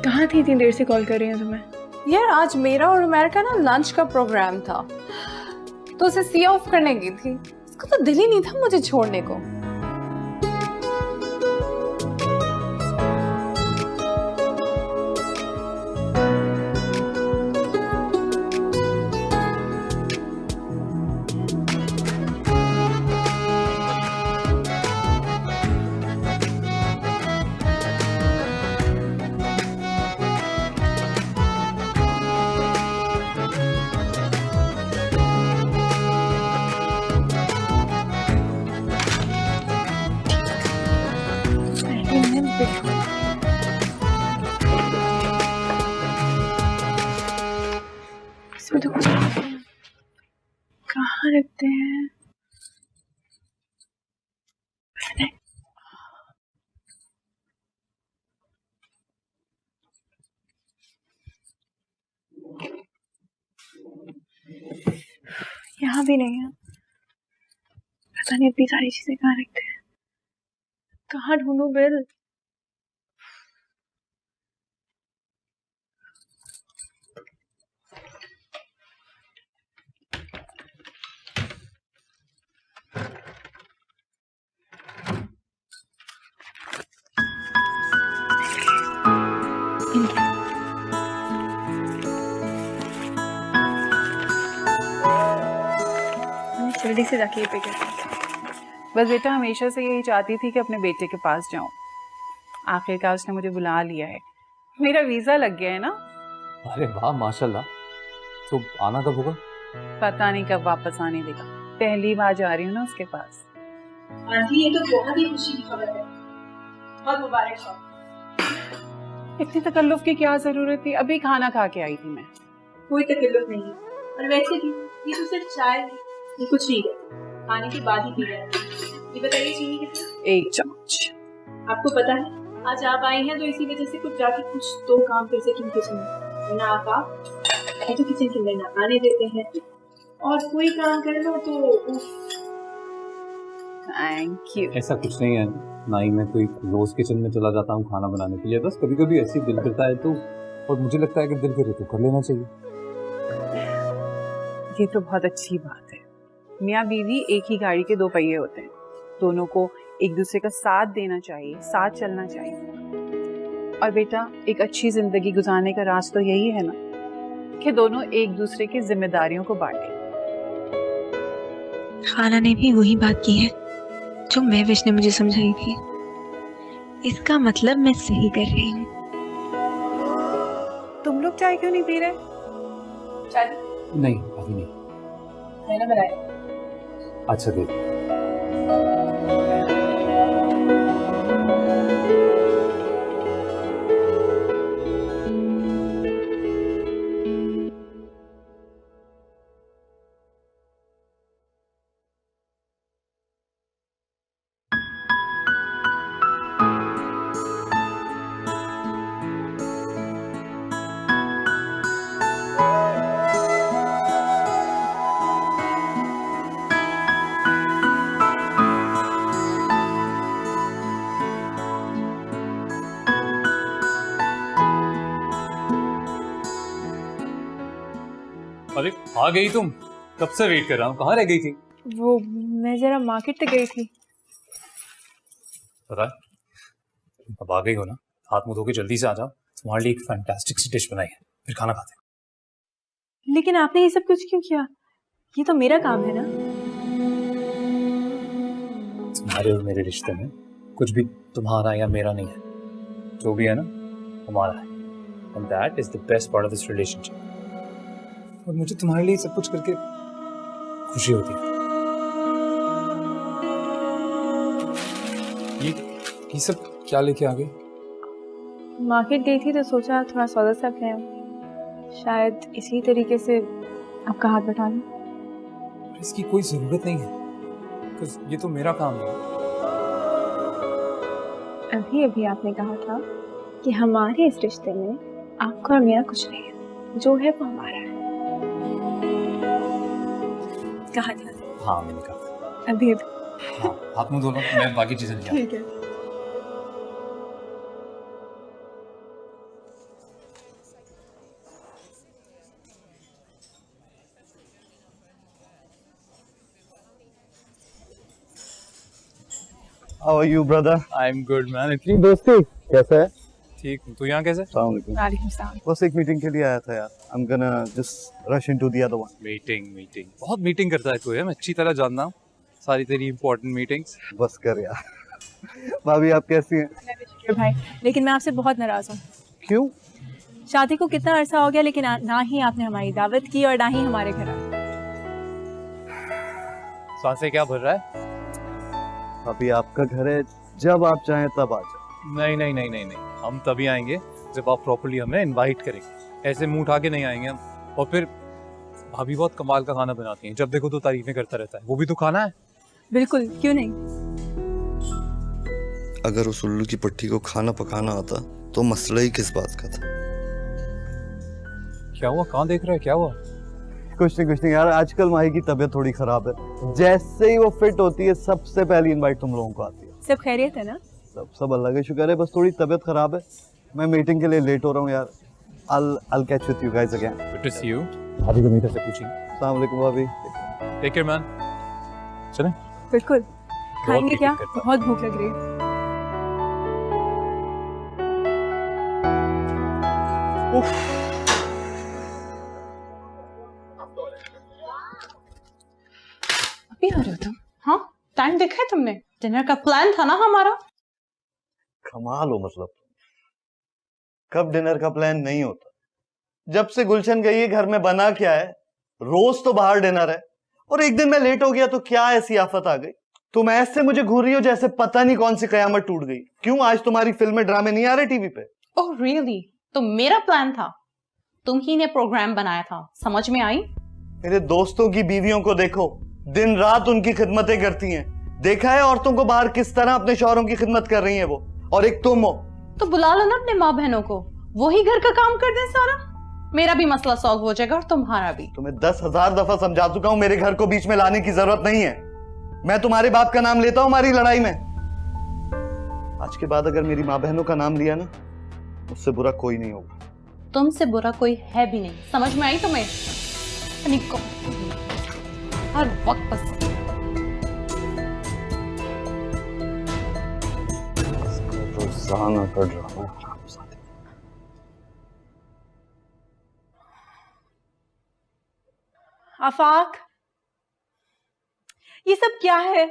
कहाँ थी? इतनी देर से कॉल कर रही हूँ तुम्हें।
यार आज मेरा और उमर का ना लंच का प्रोग्राम था, तो उसे सी ऑफ करने गई थी। उसका तो दिल ही नहीं था मुझे छोड़ने को।
इसमें तो कुछ कहाँ रखते हैं? यहाँ भी नहीं है। पता नहीं इतनी सारी चीजें कहाँ रखते हैं। कहाँ ढूंढूं बिल? जल्दी से जाके ये पे करते हैं।
बस बेटा हमेशा से यही चाहती थी कि अपने बेटे के पास जाऊं। आखिरकार उसने मुझे बुला लिया है, मेरा वीजा लग गया है ना।
अरे वाह माशाल्लाह। तो आना कब होगा?
पता नहीं कब वापस आने देगा। पहली बार जा रही हूँ ना उसके पास।
आंटी, ये तो बहुत ही खुशी की खबर है। बहुत मुबारक हो।
इतनी तकल्लुफ की क्या जरूरत थी? अभी खाना खा के आई थी मैं।
कोई तकल्लुफ नहीं है। और वैसे भी ये तो सिर्फ चाय है, ये कुछ नहीं है। खाने के बाद ही पी रहे हैं। ये बताइए चीनी कितना?
1 चम्मच।
आपको पता है आज आप आई हैं तो इसी वजह से कुछ जाके कुछ तो काम कर सकें किचन में, वरना आप तो किचन के अंदर ना आने देते हैं। और कोई काम कर लो तो
थैंक यू।
ऐसा कुछ नहीं है ना ही मैं कोई रोज किचन में चला जाता हूँ खाना बनाने के लिए। बस कभी कभी ऐसे दिल करता है तो, और मुझे लगता है कि दिल करे तो कर लेना चाहिए।
ये तो बहुत अच्छी बात है। मियाँ बीवी एक ही गाड़ी के 2 पहिए होते हैं। दोनों को एक दूसरे का साथ देना चाहिए, साथ चलना चाहिए। और बेटा एक अच्छी जिंदगी गुजारने का राज तो यही है ना कि दोनों एक दूसरे की जिम्मेदारियों को बांटें।
खाला ने भी वही बात की है जो मैं विश ने मुझे समझाई थी। इसका मतलब मैं सही कर रही हूँ।
तुम लोग चाय क्यों नहीं पी रहे?
चाय
नहीं अभी नहीं।
मैंने बनाया।
अच्छा दे। आ गई तुम? कब से वेट कर रहा हूँ, कहाँ रह गई थी?
वो मैं जरा मार्केट तक गई थी।
पता है अब आ गई हो ना, हाथ मुंह धो के जल्दी से आ जाओ, तुम्हारे लिए एक फैंटास्टिक सी डिश बनाई है, फिर खाना खाते हैं।
लेकिन आपने ये सब कुछ क्यों किया? ये तो मेरा काम है ना।
तुम्हारे और मेरे रिश्ते में कुछ भी तुम्हारा या मेरा नहीं है, जो भी है ना हमारा है, and that is the best part of this relationship. और मुझे तुम्हारे लिए सब कुछ करके खुशी होती है। ये सब क्या लेके आ गई?
मार्केट गई थी तो सोचा थोड़ा सौदा सा ले आऊं। शायद इसी तरीके से आपका हाथ बटा लूं।
इसकी कोई जरूरत नहीं है, because ये तो मेरा काम है।
अभी अभी आपने कहा था कि हमारे इस रिश्ते में आपका और मेरा कुछ नहीं है, जो है वो हमारा है। कहा था?
हाँ मैंने कहा।
अभी अभी।
हाँ हाथ मुंह धो लो, मैं बाकी चीजें नहीं।
ठीक है।
How are you, brother?
I'm good man। इतनी
दोस्ती कैसा है?
ठीक हूँ, तू यहाँ कैसे?
अस्सलाम वालेकुम।
वालेकुम सलाम।
बस एक मीटिंग के लिए आया था यार। I'm gonna just rush into the other one.
Meeting बहुत मीटिंग करता है तू, है मैं अच्छी तरह जानता हूँ सारी तेरी इंपॉर्टेंट मीटिंग्स।
बस कर यार। भाभी आप कैसी हैं?
भाई, लेकिन मैं आपसे बहुत नाराज हूँ।
क्यों?
शादी को कितना अरसा हो गया, लेकिन ना ही आपने हमारी दावत की और ना ही हमारे घर आए।
सांसें क्या भर रहा है?
अभी आपका घर है, जब आप चाहें तब आ जाए।
नहीं, हम तभी आएंगे जब आप प्रॉपर्ली हमें इनवाइट करेंगे। ऐसे मुंह उठा के नहीं आएंगे हम। और फिर भाभी बहुत कमाल का खाना बनाती हैं, जब देखो तो तारीफें करता रहता है, वो भी तो खाना है।
बिल्कुल, क्यों नहीं।
अगर उस उल्लू की पट्टी को खाना पकाना आता तो मसला ही किस बात का था।
क्या हुआ, कहाँ देख रहा है, क्या हुआ?
कुछ नहीं यार, आजकल माही की तबीयत थोड़ी खराब है। जैसे ही वो फिट होती है सबसे पहली इनवाइट तुम लोगों को आती है।
सब खैरियत है ना?
सब अल्लाह का शुक्र है, बस थोड़ी तबीयत खराब है। मैं मीटिंग के लिए लेट हो रहा हूँ यार। I'll catch with you guys again.
Good to see you। भाभी को मेरे से पूछेंगे।
अस्सलाम वालेकुम भाभी।
Take care man। चलें?
बिल्कुल। खाएंगे क्या?
मीटिंग करता हूँ।
बहुत भूख लग रही है।
अभी आ रहे हो तुम? हाँ, टाइम देखा है तुमने? डिनर का प्लान था ना हमारा।
कमाल हो मतलब। कब डिनर का प्लान नहीं होता? जब से गुलशन गई है घर में बना क्या है? रोज तो बाहर डिनर है, और एक दिन मैं लेट हो गया तो क्या ऐसी आफत आ गई? तुम ऐसे मुझे घूर रही हो जैसे पता नहीं कौन सी कयामत टूट गई। क्यों आज तुम्हारी फिल्में ड्रामे नहीं आ रहे टीवी पे?
Oh really? तो मेरा प्लान था, तुम ही ने प्रोग्राम बनाया था, समझ में आई?
मेरे दोस्तों की बीवियों को देखो, दिन रात उनकी खिदमतें करती हैं। देखा है औरतों को बाहर किस तरह अपने शौहरों की खिदमत कर रही हैं वो, और एक तुम हो।
तो बुला लो ना अपने माँ बहनों को, वही घर का काम कर दें सारा। मेरा भी मसला सॉल्व हो जाएगा और तुम्हारा भी।
तुम्हें 10,000 दफा समझा चुका हूं, मेरे घर को बीच में लाने की जरूरत नहीं है। मैं तुम्हारे बाप का नाम लेता हूं हमारी लड़ाई में। आज के बाद अगर मेरी माँ बहनों का नाम लिया ना, उससे बुरा कोई नहीं होगा।
तुमसे बुरा कोई है भी नहीं, समझ में आई तुम्हें? निको हर वक्त बस
रोजाना कर रहा हूं।
आफाक, ये सब क्या है?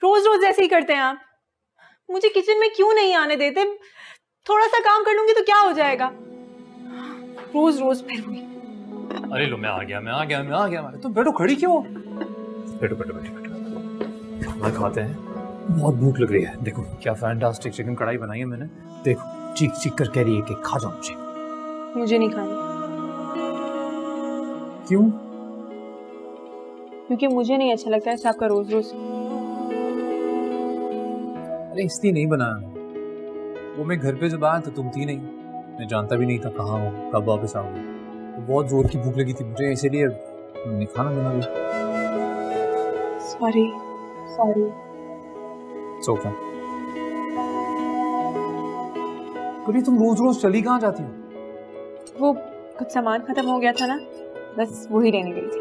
रोज रोज ऐसे ही करते हैं आप। मुझे किचन में क्यों नहीं आने देते? थोड़ा सा काम कर लूंगी तो क्या हो जाएगा? रोज रोज फिर वही।
अरे लो, मैं आ गया। तुम बैठो, खड़ी क्यों हो? बैठो। खाना खाते हैं, बहुत भूख लग रही है। देखो क्या फैंटास्टिक चिकन कढ़ाई बनाई है मैंने। देखो चीख कर कह रही है कि खा जाओ मुझे।
मुझे नहीं खानी।
क्यों?
क्योंकि मुझे नहीं अच्छा लगता है आपका रोज रोज।
अरे इसलिए नहीं बनाया, वो मैं घर पे जब आया तो तुम थी नहीं, मैं जानता भी नहीं था कहाँ हो, कब वापस आऊंगी। तो बहुत जोर की भूख लगी थी मुझे, इसीलिए मैंने खाना बना लिया।
सॉरी।
सोफा कभी तुम रोज रोज चली कहाँ जाती हो?
वो कुछ सामान खत्म हो गया था ना, बस वही लेने गई थी।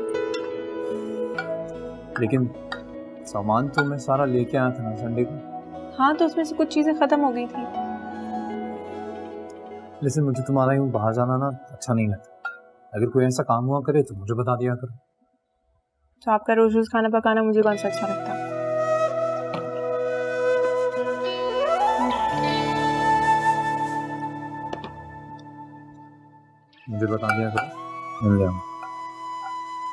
लेकिन सामान तो मैं सारा लेके आया था ना संडे को।
हाँ तो उसमें से कुछ चीजें खत्म हो गई थी।
लेकिन मुझे तुम्हारा यूँ बाहर जाना ना अच्छा नहीं लगता। अगर कोई ऐसा काम हुआ करे तो मुझे बता दिया करो।
तो आपका रोज रोज खाना पकाना मुझे कौन सा अच्छा लगता है?
मुझे बता दिया करो, मिल जाऊंगा।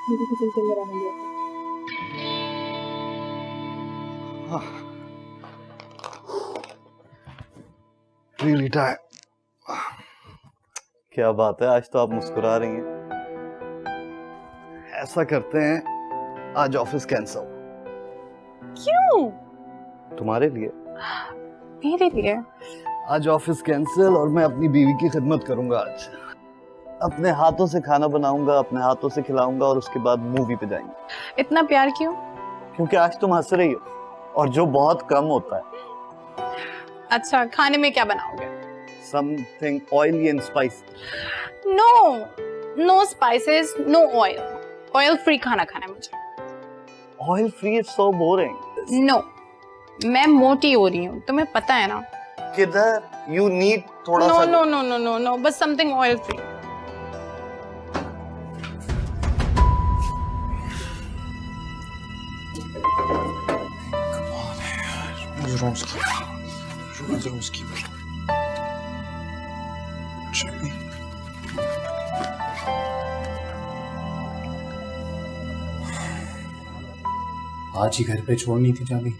मुझे किचन के अंदर आने दिया।
Really tired. क्या बात है, आज तो आप मुस्कुरा रही हैं। ऐसा करते हैं, आज ऑफिस कैंसिल।
क्यों?
तुम्हारे लिए।
मेरे लिए?
आज ऑफिस कैंसिल और मैं अपनी बीवी की खिदमत करूंगा आज। अपने हाथों से खाना बनाऊंगा, अपने हाथों से खिलाऊंगा और उसके बाद मूवी पे जाएंगे।
इतना प्यार क्यों?
क्योंकि आज तुम हंस रही हो और जो बहुत कम होता है।
अच्छा, खाने में क्या बनाओगे?
Something oily and spicy.
No, no spices, no oil. Oil free खाना खाना है मुझे।
Oil free is so boring.
No, मैं मोटी हो रही हूँ, तुम्हें पता है ना?
किधर? You need थोड़ा सा।
No, no, no, no, no, no, बस something oil free.
रोज की आज ही घर पे छोड़नी थी चाबी।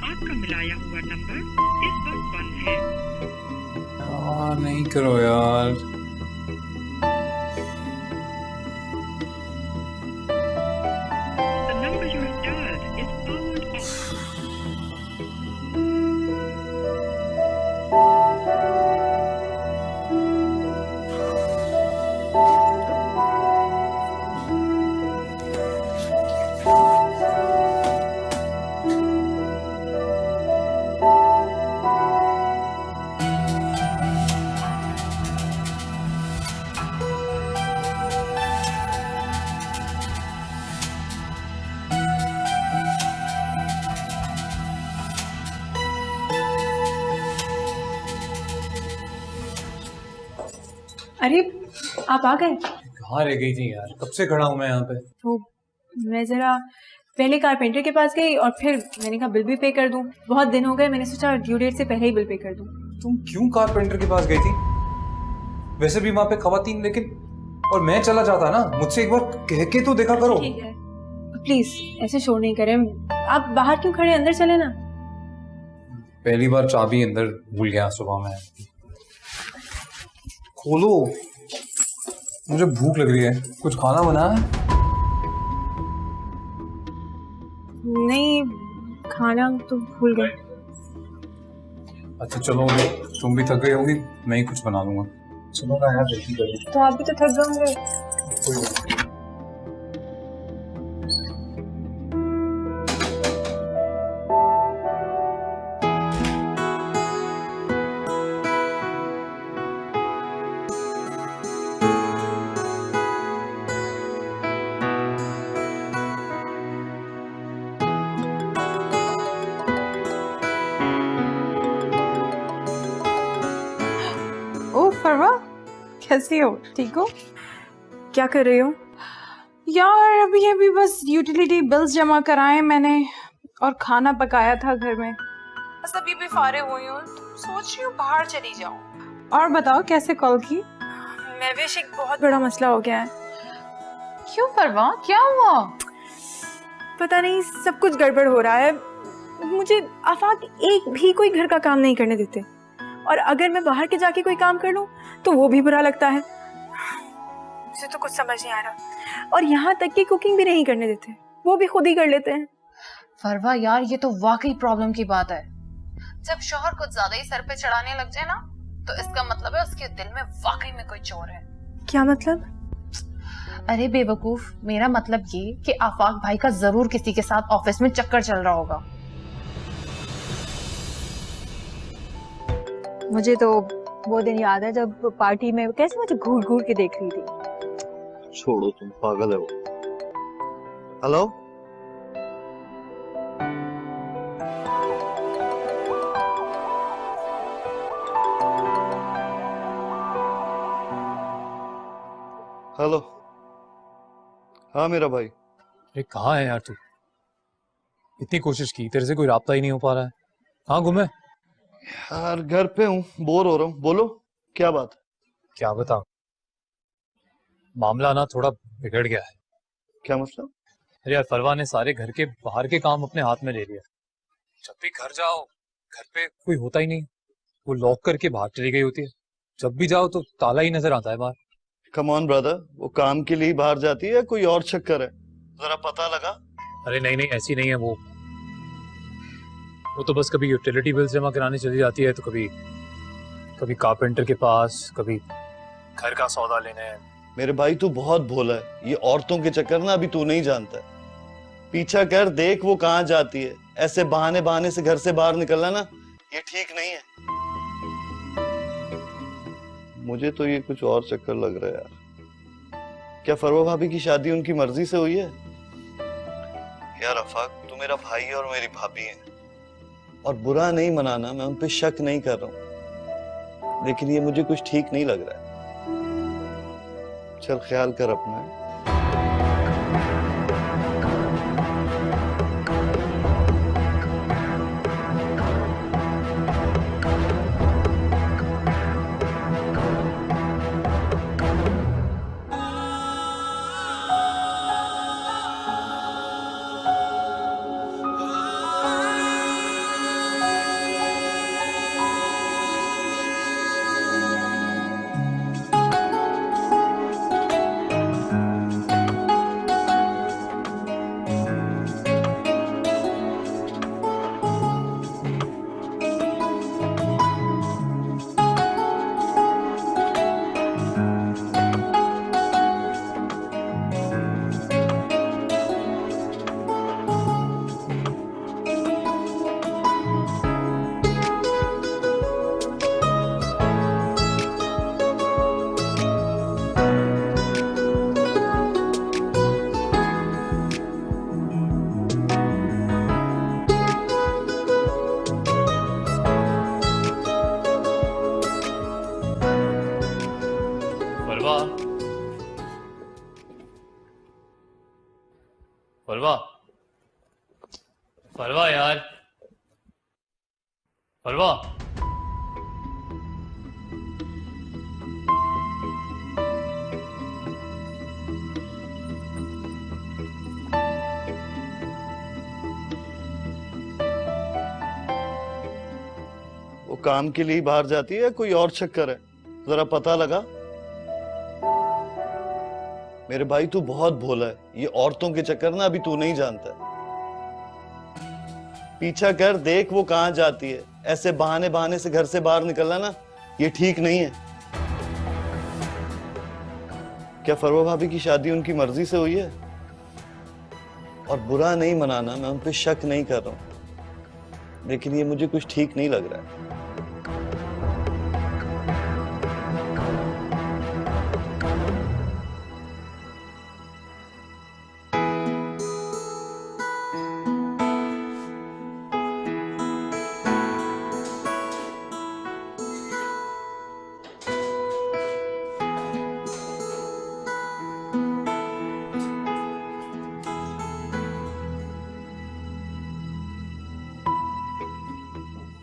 आपका मिलाया हुआ नंबर इस वक्त बंद है।
नहीं करो यार।
The number you have dialed is out of
अरे आप आ गए?
कहाँ रह गई थी यार, कब से खड़ा हूँ मैं यहाँ पे।
तो मैं जरा पहले कारपेंटर के पास गई और फिर मैंने कहा बिल भी पे कर दूं। बहुत दिन हो गए, मैंने सोचा ड्यू डेट से पहले ही बिल पे कर दूं।
तुम क्यों कारपेंटर के पास गई थी? वैसे भी वहाँ पे खवातीन, लेकिन और मैं चला जाता ना, मुझसे एक बार कह के तो देखा करो।
ठीक है, प्लीज ऐसे शोर नहीं करें। आप बाहर क्यों खड़े, अंदर चले ना।
पहली बार चाबी अंदर भूल गया सुबह में। खोलो, मुझे भूख लग रही है, कुछ खाना बना है?
नहीं, खाना तो भूल गए।
अच्छा चलो, तुम भी थक गई होगी, मैं ही कुछ बना लूंगा। चलो ना यार, जल्दी करो।
तो आप भी तो थक गए होंगे।
ओ फरवा, कैसी हो? ठीक हो?
क्या कर रही हो?
यार अभी अभी बस यूटिलिटी बिल्स जमा कराए मैंने और खाना पकाया था घर में। बस अभी भी फारिग हुई हूँ, तो सोच रही हूँ बाहर चली जाऊँ। और बताओ कैसे कॉल की?
महविश, एक बहुत बड़ा मसला हो गया है।
क्यों फरवा, क्या हुआ?
पता नहीं, सब कुछ गड़बड़ हो रहा है। मुझे आफाक एक भी कोई घर का काम नहीं करने देते, और अगर मैं बाहर के जाके कोई काम कर लूं तो वो भी बुरा लगता है। मुझे तो कुछ समझ नहीं आ रहा। और यहाँ तक कि कुकिंग भी नहीं करने देते, वो भी खुद ही कर लेते हैं।
फरवा यार, ये तो वाकई प्रॉब्लम की बात है। जब शौहर कुछ ज्यादा ही सर पे चढ़ाने लग जाए ना, तो इसका मतलब है उसके दिल में वाकई में कोई चोर है।
क्या मतलब?
अरे बेवकूफ, मेरा मतलब ये कि आफाक भाई का जरूर किसी के साथ ऑफिस में चक्कर चल रहा होगा।
मुझे तो वो दिन याद है जब पार्टी में कैसे मुझे घूर घूर के देख रही थी।
छोड़ो, तुम पागल है वो। Hello, hello. हाँ मेरा भाई।
अरे कहाँ है यार तू? इतनी कोशिश की, तेरे से कोई राब्ता ही नहीं हो पा रहा है। कहाँ गुम है?
यार घर पे हूँ, बोर हो रहा हूँ। बोलो क्या बात है?
क्या बताऊं, मामला ना थोड़ा बिगड़ गया है।
क्या मतलब?
अरे यार फरवा ने सारे घर के बाहर के काम अपने हाथ में ले लिया। जब भी घर जाओ घर पे कोई होता ही नहीं, वो लॉक करके बाहर चली गई होती है। जब भी जाओ तो ताला ही नजर आता है बाहर।
कम ऑन ब्रदर, वो काम के लिए बाहर जाती है या कोई और चक्कर है? जरा पता लगा।
अरे नहीं नहीं, ऐसी नहीं है वो तो बस कभी यूटिलिटी बिल्स जमा कराने चली जाती है, तो कभी कारपेंटर के पास, कभी घर का सौदा लेने।
मेरे भाई तू बहुत भोला है, ये औरतों के चक्कर ना अभी तू नहीं जानता है। पीछा कर देख वो कहाँ जाती है। ऐसे बहाने बहाने से घर से बाहर निकलना ना ये ठीक नहीं है। मुझे तो ये कुछ और चक्कर लग रहा है यार। क्या फरवा भाभी की शादी उनकी मर्जी से हुई है? यार आफाक, तू मेरा भाई है और मेरी भाभी है, और बुरा नहीं मनाना, मैं उन पे शक नहीं कर रहा हूं, लेकिन ये मुझे कुछ ठीक नहीं लग रहा है। चल ख्याल कर अपना।
फरवा फरवा यार, फरवा।
वो काम के लिए बाहर जाती है या कोई और चक्कर है? जरा पता लगा। मेरे भाई तू बहुत भोला है, ये औरतों के चक्कर ना अभी तू नहीं जानता है। पीछा कर देख वो कहाँ जाती है। ऐसे बहाने बहाने से घर से बाहर निकलना ना ये ठीक नहीं है। क्या फरवा भाभी की शादी उनकी मर्जी से हुई है? और बुरा नहीं मनाना, मैं उन पे शक नहीं कर रहा हूं, लेकिन ये मुझे कुछ ठीक नहीं लग रहा है।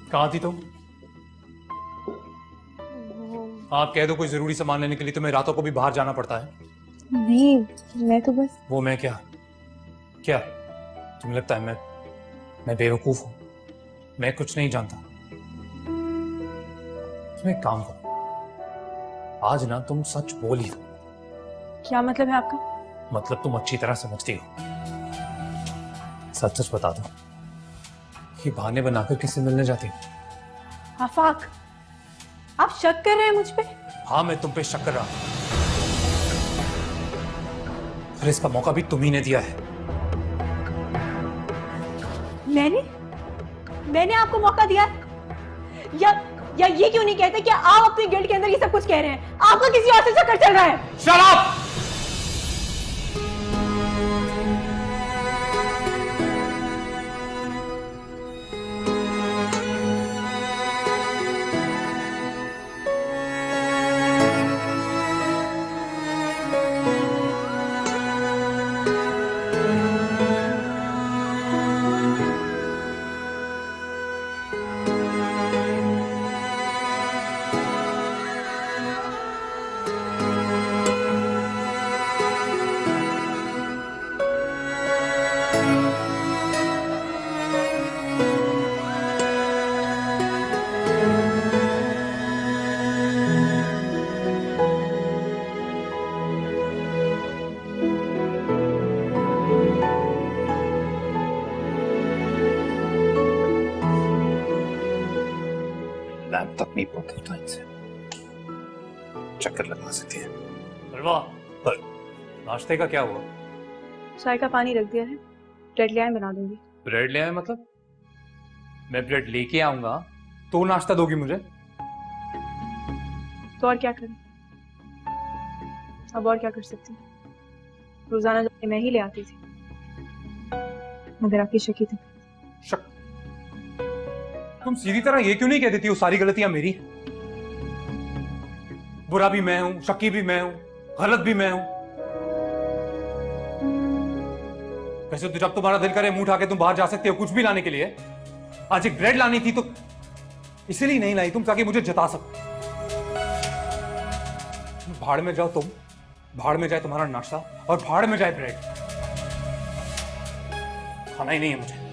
कहाँ थी तुम? आप कह दो कोई जरूरी सामान लेने के लिए तुम्हें रातों को भी बाहर जाना पड़ता है।
नहीं, मैं तो बस।
वो मैं क्या क्या तुम्हें लगता है मैं बेवकूफ हूं? मैं कुछ नहीं जानता। तुम एक काम करो, आज ना तुम सच बोल ही दो।
क्या मतलब है आपका?
मतलब तुम अच्छी तरह समझती हो। सच सच बता दो, ये बहाने बनाकर किससे मिलने जाती हो?
आफाक, आप शक कर रहे हैं मुझ पे?
हाँ, मैं तुम पे शक कर रहा हूं। और इसका मौका भी तुम ही ने दिया है।
मैंने आपको मौका दिया? या ये क्यों नहीं कहते कि आप अपने गिल्ड के अंदर ये सब कुछ कह रहे हैं? आपका किसी और से चक्कर चल रहा है।
Shut up! लैंप तक नहीं पहुंचता इनसे, चक्कर लगा सकती है। पर नाश्ते का क्या हुआ?
चाय का पानी रख दिया है, ब्रेड ले आए बना दूंगी।
ब्रेड ले आए मतलब? मैं ब्रेड लेके आऊंगा तो नाश्ता दोगी मुझे?
तो और क्या करें, अब और क्या कर सकती हूँ? रोजाना जाके मैं ही ले आती थी, मगर आपकी शकी थी।
शक? तुम सीधी तरह ये क्यों नहीं कह देती हो सारी गलतियां मेरी? बुरा भी मैं हूं, शकी भी मैं हूं, गलत भी मैं हूं। वैसे तो जब तुम्हारा दिल करे मुंह उठा के तुम बाहर जा सकते हो कुछ भी लाने के लिए। आज एक ब्रेड लानी थी तो इसीलिए नहीं लाई तुम, ताकि मुझे जता सको। भाड़ में जाओ तुम, भाड़ में जाए तुम्हारा नाश्ता और भाड़ में जाए ब्रेड। खाना ही नहीं है मुझे।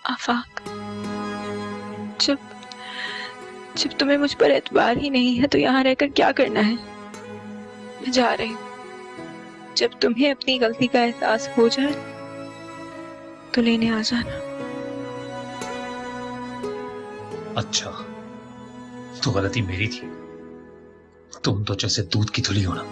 आफाक, जब जब तुम्हें मुझ पर एतबार ही नहीं है तो यहाँ रहकर क्या करना है? मैं जा रही हूँ। जब तुम्हें अपनी गलती का एहसास हो जाए तो लेने आ जाना।
अच्छा, तो गलती मेरी थी। तुम तो जैसे दूध की धुली हो ना।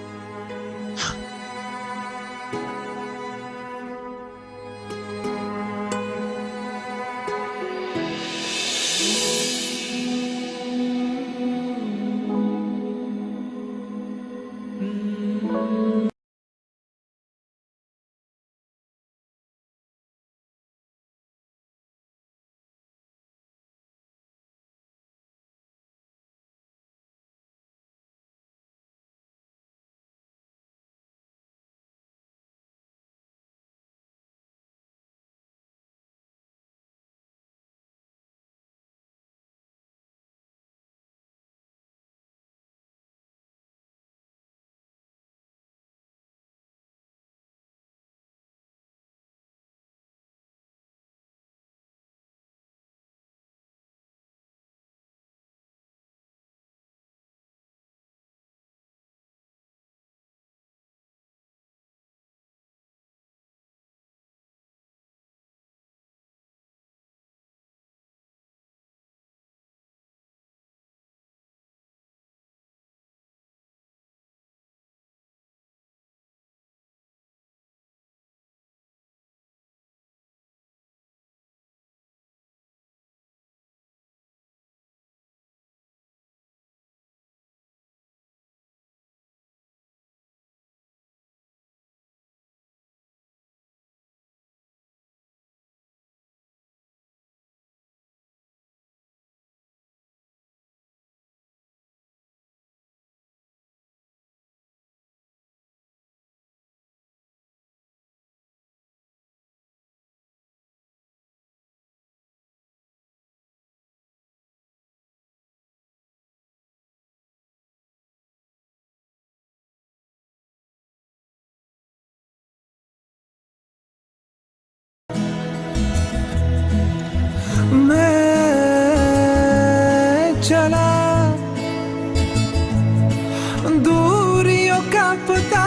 दूरियों का पता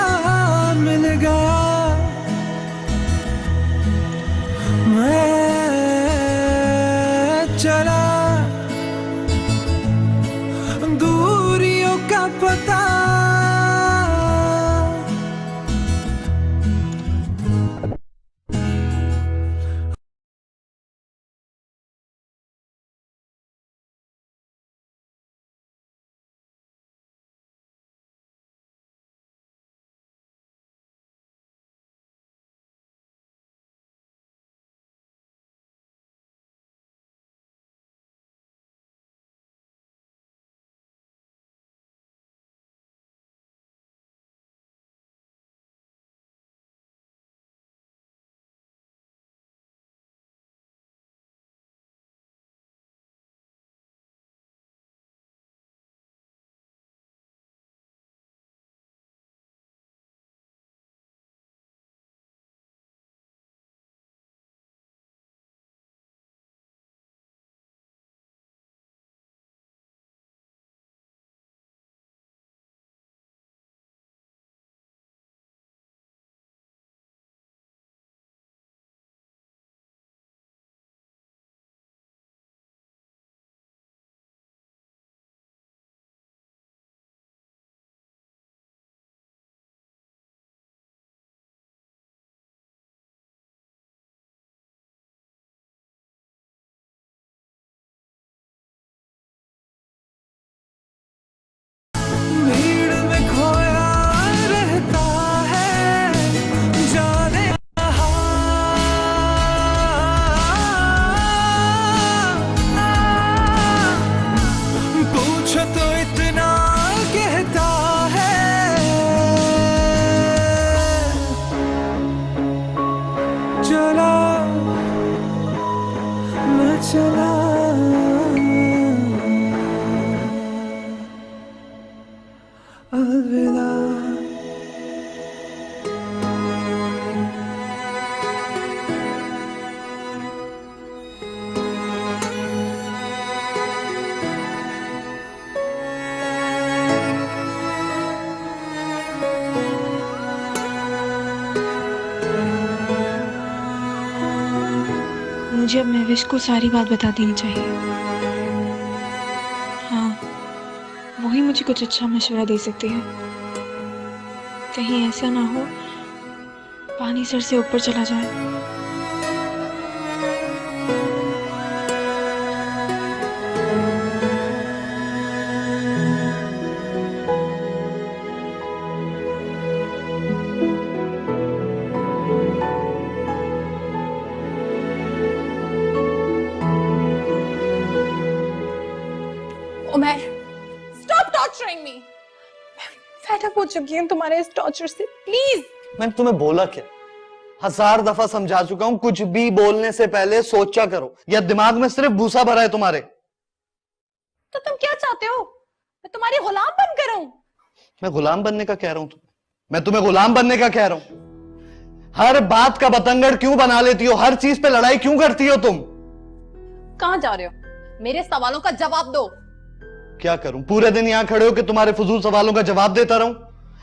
मिल गया, मैं चला दूरियों का पता।
मुझे अब महविश को सारी बात बता देनी चाहिए। हाँ, वही मुझे कुछ अच्छा मशवरा दे सकती है। कहीं ऐसा ना हो पानी सर से ऊपर चला जाए।
Umar, stop torturing me. Fed up हो चुकी हूँ तुम्हारे इस टॉर्चर से, प्लीज।
मैंने तुम्हें बोला क्या? 1000 दफा समझा चुका हूं, कुछ भी बोलने से पहले सोचा करो, या दिमाग में सिर्फ भूसा भरा है तुम्हारे।
तो तुम क्या चाहते हो? मैं तुम्हारी गुलाम बन करूं?
मैं गुलाम बनने का कह रहा हूं मैं तुम्हें गुलाम बनने का कह रहा हूं। हर बात का बतंगड़ क्यों बना लेती हो? हर चीज पे लड़ाई क्यों करती हो तुम?
कहां जा रहे हो? मेरे सवालों का जवाब दो।
क्या करूं? पूरे दिन यहां खड़े हो कि तुम्हारे फजूल सवालों का जवाब देता रहूं,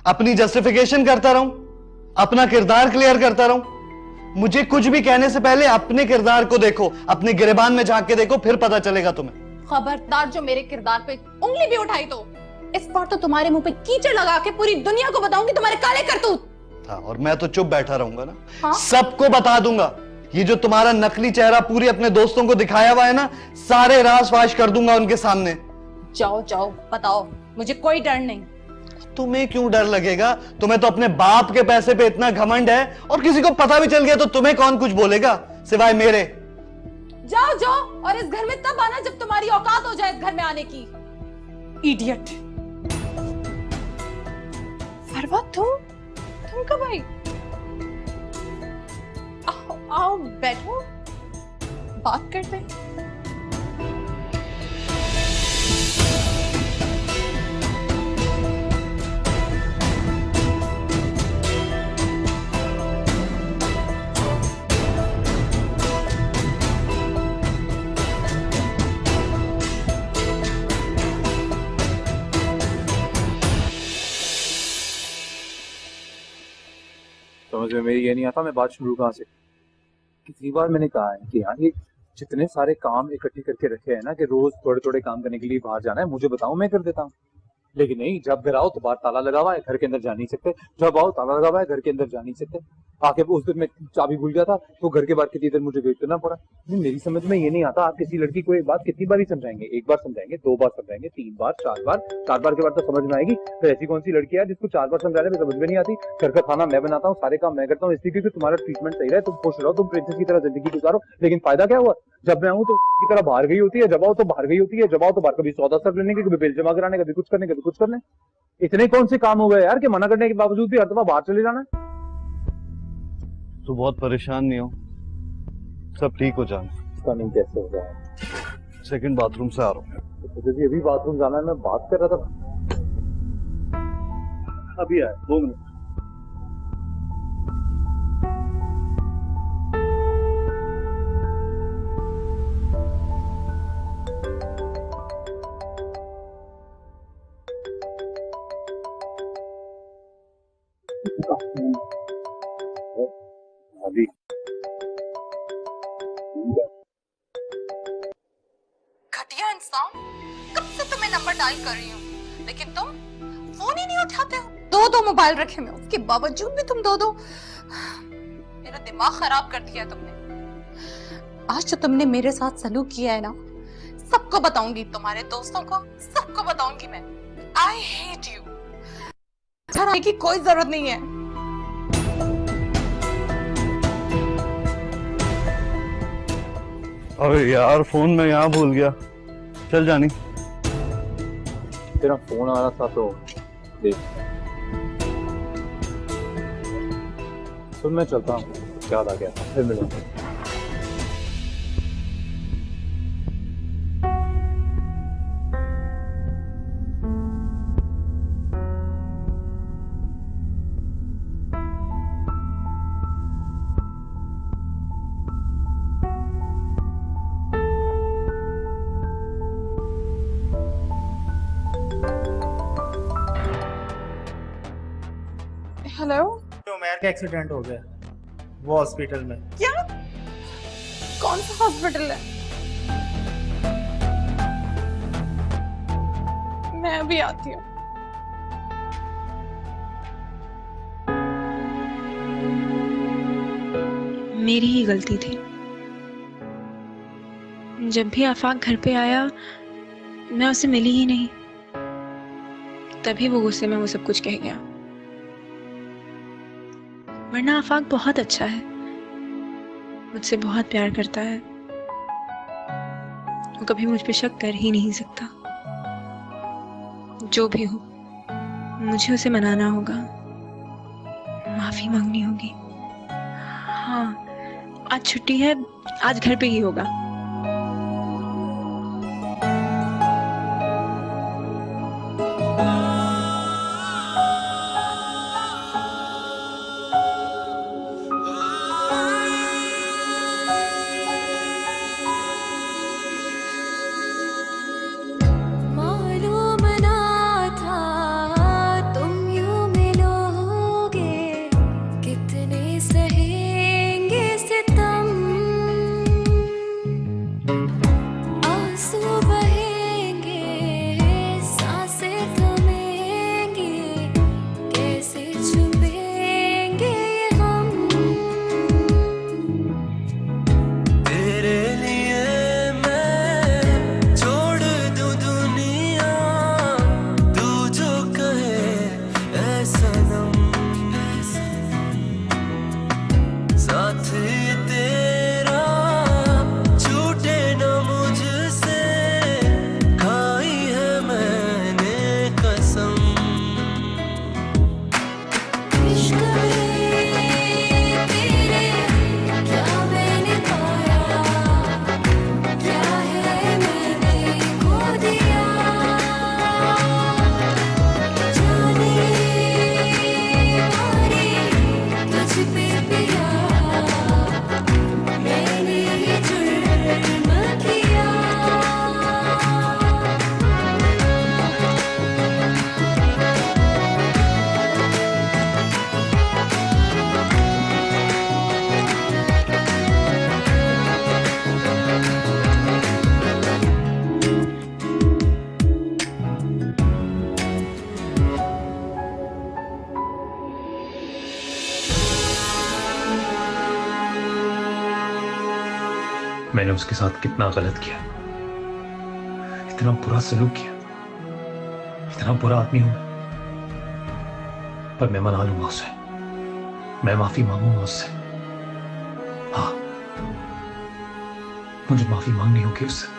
अपनी जस्टिफिकेशन करता रहूं, अपना किरदार क्लियर करता रहूं? मुझे कुछ भी कहने से पहले अपने किरदार को देखो, अपने गिरेबान में झांक के देखो, फिर पता चलेगा तुम्हें।
खबरदार जो मेरे किरदार पे उंगली भी उठाई तो इस बार तो तुम्हारे मुंह पे कीचड़ लगा के पूरी दुनिया को बताऊंगी तुम्हारे काले करतूत।
हाँ, और मैं तो चुप बैठा रहूंगा ना।
हाँ?
सबको बता दूंगा। ये जो तुम्हारा नकली चेहरा पूरी अपने दोस्तों को दिखाया हुआ है ना, सारे राज फाश कर दूंगा उनके सामने।
जाओ जाओ बताओ, मुझे कोई डर नहीं।
तुम्हें क्यों डर लगेगा? तुम्हें तो अपने बाप के पैसे पे इतना घमंड है, और किसी को पता भी चल गया तो तुम्हें कौन कुछ बोलेगा सिवाय मेरे।
जाओ जाओ, और इस घर में तब आना जब तुम्हारी औकात हो जाए इस घर में आने की। इडियट। फरवा, तुम कब आई? आओ बैठो, बात करते हैं।
समझ में मेरी ये नहीं आता मैं बात शुरू कहाँ से। कितनी बार मैंने कहा है कि हाँ ये जितने सारे काम इकट्ठे करके रखे हैं ना कि रोज थोड़े थोड़े काम करने के लिए बाहर जाना है, मुझे बताओ मैं कर देता हूँ। लेकिन नहीं, जब घर आओ तो बाहर ताला लगा हुआ है, घर के अंदर जा नहीं सकते। जब आओ ताला लगा हुआ है, घर के अंदर जा नहीं सकते। आके उस दिन मैं चाबी भूल गया था तो घर के बाहर कितनी देर मुझे वेट करना पड़ा। मेरी समझ में ये नहीं आता, आप किसी लड़की को एक बात कितनी बार ही समझाएंगे? एक बार समझाएंगे, 2 बार समझाएंगे, 3 बार, 4 बार, 4 बार के बाद तो समझ में आएगी। तो ऐसी कौन सी लड़की है जिसको 4 बार समझाने में समझ में नहीं आती? घर का खाना मैं बनाता हूँ, सारे काम मैं करता हूँ, इसलिए क्योंकि तुम्हारा ट्रीटमेंट सही रहे, तुम खुश रहो, तुम प्रिंसेस की तरह जिंदगी गुजारो। लेकिन फायदा क्या हुआ? जब मैं आऊँ तो की तरह बाहर गई होती है, जब आओ तो बाहर गई होती है, जब आओ तो बाहर कभी सौदा सब लेने के, कभी बिल जमा कराने, कभी कुछ करने, कभी कुछ करने। इतने कौन से काम हो गए यार कि मना करने के बावजूद भी हर दफा बाहर चले जाना है?
तू बहुत परेशान नहीं हो, सब ठीक हो जाना।
पता नहीं कैसे हो गया।
सेकंड बाथरूम से आ रहा हूँ।
मुझे भी अभी बाथरूम जाना है, मैं बात कर रहा था।
अभी आया, 2 मिनट।
अभी
घटिया इंसान, कब से तुम्हें नंबर डायल कर रही हूँ, लेकिन तुम फोन ही नहीं उठाते हो। 2 मोबाइल रखे मैं, उसके बावजूद भी तुम 2 मेरा दिमाग खराब कर दिया तुमने। आज जो तुमने मेरे साथ सलूक किया है ना, सबको बताऊंगी, तुम्हारे दोस्तों को सबको बताऊंगी मैं। I hate you. घर आने की कोई जरूरत नहीं है।
अरे यार फोन मैं यहाँ भूल गया। चल जानी।
तेरा फोन आ रहा था तो देख। सुन मैं चलता हूँ, याद आ गया, फिर मिलेंगे।
हेलो,
उमैर का एक्सीडेंट हो गया, वो हॉस्पिटल में।
क्या? कौन सा हॉस्पिटल है? मैं अभी आती हूँ।
मेरी ही गलती थी। जब भी आफाक घर पे आया मैं उसे मिली ही नहीं, तभी वो गुस्से में वो सब कुछ कह गया। वरना आफाक बहुत अच्छा है, मुझसे बहुत प्यार करता है, वो कभी मुझ पे शक कर ही नहीं सकता। जो भी हो, मुझे उसे मनाना होगा, माफी मांगनी होगी। हाँ, आज छुट्टी है, आज घर पे ही होगा।
मालूम ना था तुम यूं मिलोगे, कितने सहेंगे सितम।
मैंने उसके साथ कितना गलत किया, इतना बुरा सलूक किया, इतना बुरा आदमी हूं मैं। पर मैं मना लूंगा उसे, मैं माफी मांगूंगा उससे। हाँ, मुझे माफी मांगनी होगी उससे।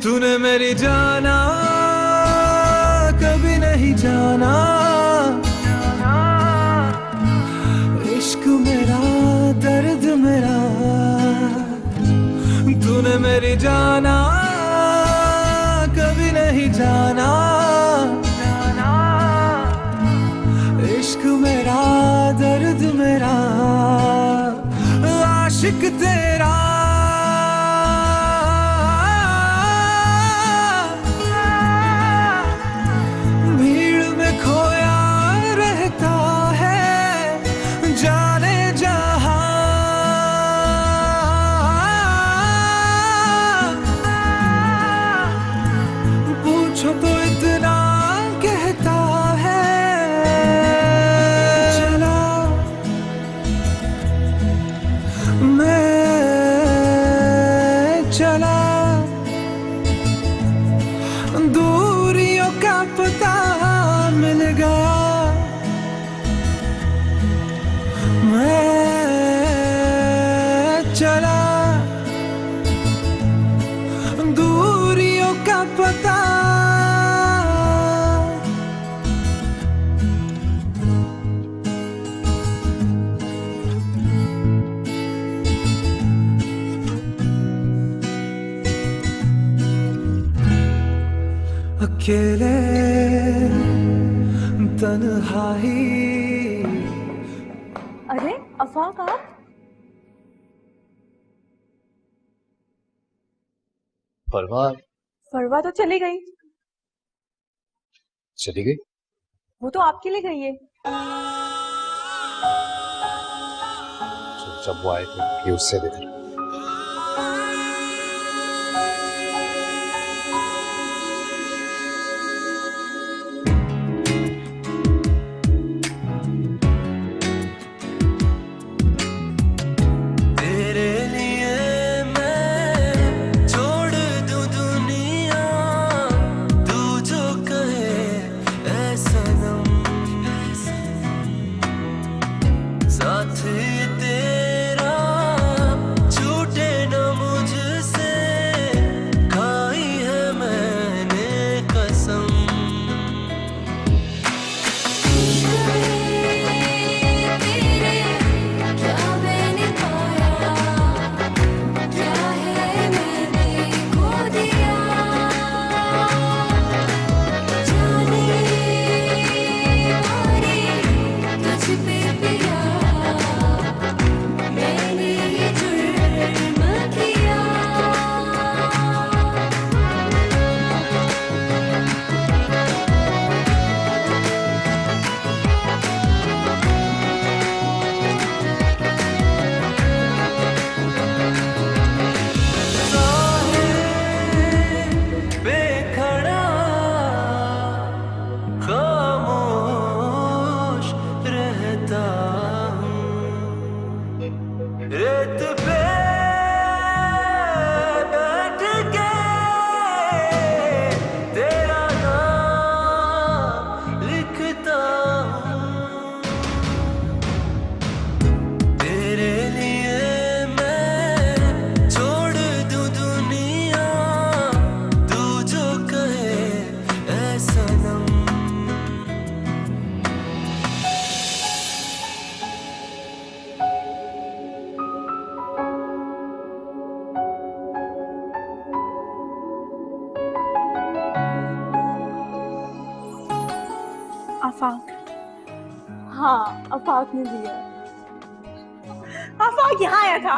तूने मेरी जाना कभी नहीं जाना, इश्क मेरा दर्द मेरा, तूने मेरी जाना कभी नहीं जाना, इश्क मेरा दर्द मेरा, आशिक तेरा अकेले तन्हाई।
अरे अफाक आप? फरवा तो चली गई।
चली गई?
वो तो आपके लिए गई है।
जब वो आए थे उससे देखा।
आफाक। हाँ, आफाक ने दिया। आफाक यहाँ आया था।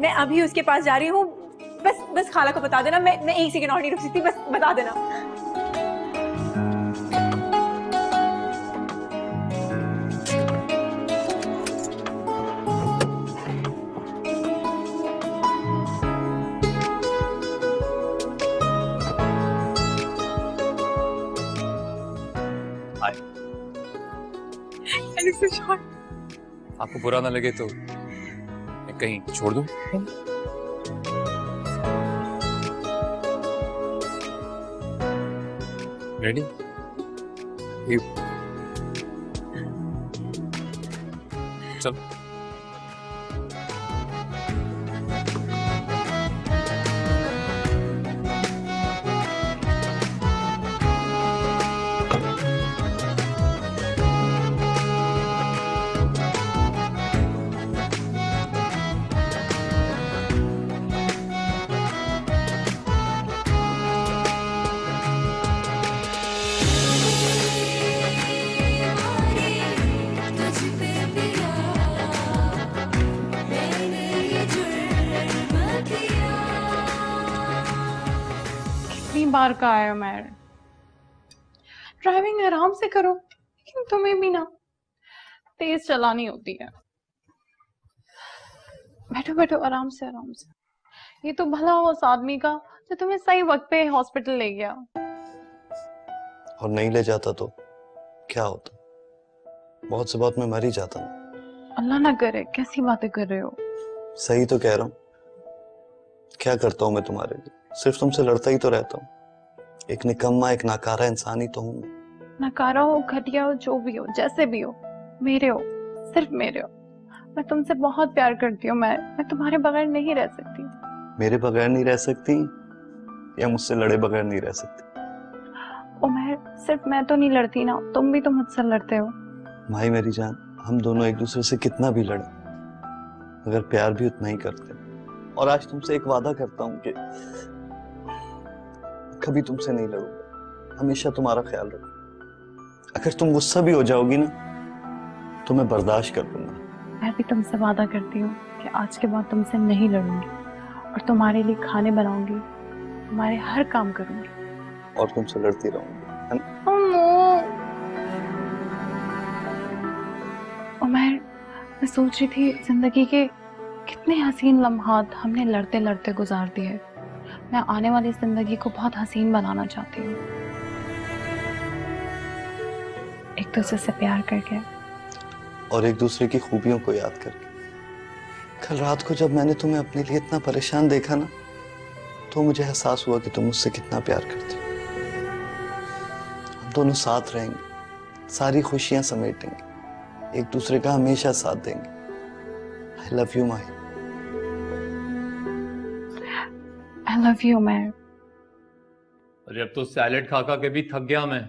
मैं अभी उसके पास जा रही हूँ। बस खाला को बता देना, मैं 1 सेकंड और नहीं रुक सकती, बस बता देना।
आपको बुरा ना लगे तो मैं कहीं छोड़ दूं? रेडी? चल।
बार का आया मैं। ड्राइविंग आराम से करो, लेकिन तुम्हें भी ना तेज चलानी होती है। बैठो बैठो, आराम से आराम से। ये तो भला हो उस आदमी का जो तुम्हें सही वक्त पे हॉस्पिटल ले गया।
और नहीं ले जाता तो क्या होता? बहुत से बात में मर ही जाता ना।
अल्लाह ना करे, कैसी बातें कर रहे हो?
सही तो कह रहा हूँ। क्या करता हूँ मैं तुम्हारे लिए? सिर्फ तुमसे लड़ता ही तो रहता हूँ। एक निकम्मा, एक नाकारा इंसान ही तो हूँ मैं।
नकारा हो, घटिया हो, जो भी हो, जैसे भी हो, मेरे हो, सिर्फ मेरे हो। मैं तुमसे बहुत प्यार करती हूँ। मैं तुम्हारे बगैर नहीं रह सकती।
मेरे बगैर नहीं रह सकती या मुझसे लड़े बगैर नहीं रह सकती?
उमर, सिर्फ मैं तो नहीं लड़ती ना, तुम भी तो मुझसे लड़ते हो।
माही मेरी जान, हम दोनों एक दूसरे से कितना भी लड़े मगर प्यार भी उतना ही करते। और आज तुमसे एक वादा करता हूँ कि कभी तुमसे नहीं लड़ूंगा, हमेशा तुम्हारा ख्याल रखूंगा। अगर तुम गुस्सा भी हो जाओगी ना तो मैं बर्दाश्त कर लूंगा।
मैं भी तुमसे वादा करती हूँ कि आज के बाद तुमसे नहीं लड़ूंगी और तुम्हारे लिए खाने बनाऊंगी, तुम्हारे हर काम करूंगी
और तुमसे लड़ती रहूंगी, है ना?
उमर, मैं सोच रही थी जिंदगी के कितने हसीन लम्हात हमने लड़ते लड़ते गुजार दिए। मैं आने वाली जिंदगी को बहुत हसीन बनाना चाहती हूँ, एक दूसरे से प्यार करके
और एक दूसरे की खूबियों को याद करके। कल रात को जब मैंने तुम्हें अपने लिए इतना परेशान देखा ना तो मुझे एहसास हुआ कि तुम मुझसे कितना प्यार करती हो। हम दोनों साथ रहेंगे, सारी खुशियां समेटेंगे, एक दूसरे का हमेशा साथ देंगे। I love you Mahi.
I love you, मैं।
अरे अब तो सैलेड खा खा के भी थक गया मैं।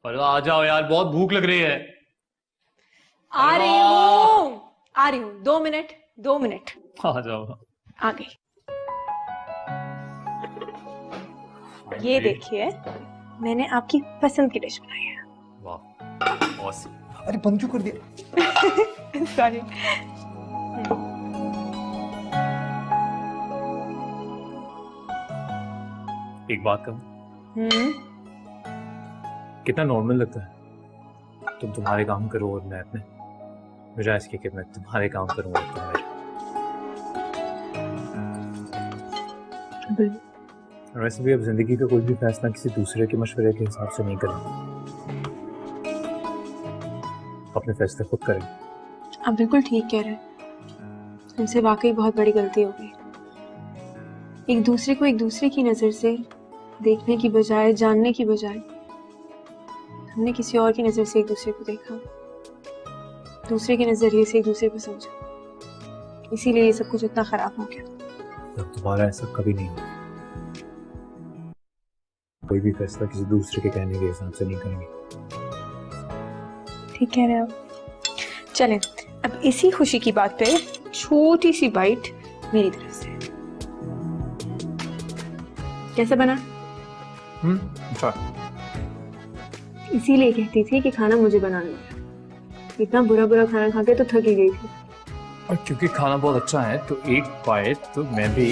पर आ जाओ यार, बहुत भूख लग रही है।
आ रही हूँ 2 मिनट।
आ जाओ।
आ गई। ये देखिए, मैंने आपकी पसंद की डिश बनाई है।
वाह, ऑसम।
अरे बंद क्यों कर दिया?
सॉरी।
एक बात कहूं, कितना नॉर्मल लगता है तुम तुम्हारे काम करो और मैं अपने, बजाय इसके कि मैं तुम्हारे काम करूं और तुम मेरे। वैसे भी अब जिंदगी का कोई भी फैसला किसी दूसरे के मशवरे के हिसाब से नहीं करें, अपने फैसले खुद करें।
आप बिल्कुल ठीक कह रहे हैं। हमसे वाकई बहुत बड़ी गलती हो गई। एक दूसरे को एक दूसरे की नजर से देखने की बजाय, जानने की बजाय, हमने किसी और की नजर से एक दूसरे को देखा, दूसरे के नजरिए से एक दूसरे को समझा। इसीलिए ये सब कुछ इतना खराब हो गया।
अब दोबारा ऐसा कभी नहीं होगा। कोई भी फैसला किसी दूसरे के कहने के हिसाब से नहीं करेंगे।
ठीक कह रहे हैं आप। चलें, अब इसी खुशी की बात पे छोटी सी बाइट मेरी तरफ से। कैसा बना?
इसीलिए कहती थी कि खाना मुझे बनाना है। इतना बुरा बुरा खाना खा के तो थक ही गई थी।
और क्योंकि खाना बहुत अच्छा है तो एक बाइट तो मैं भी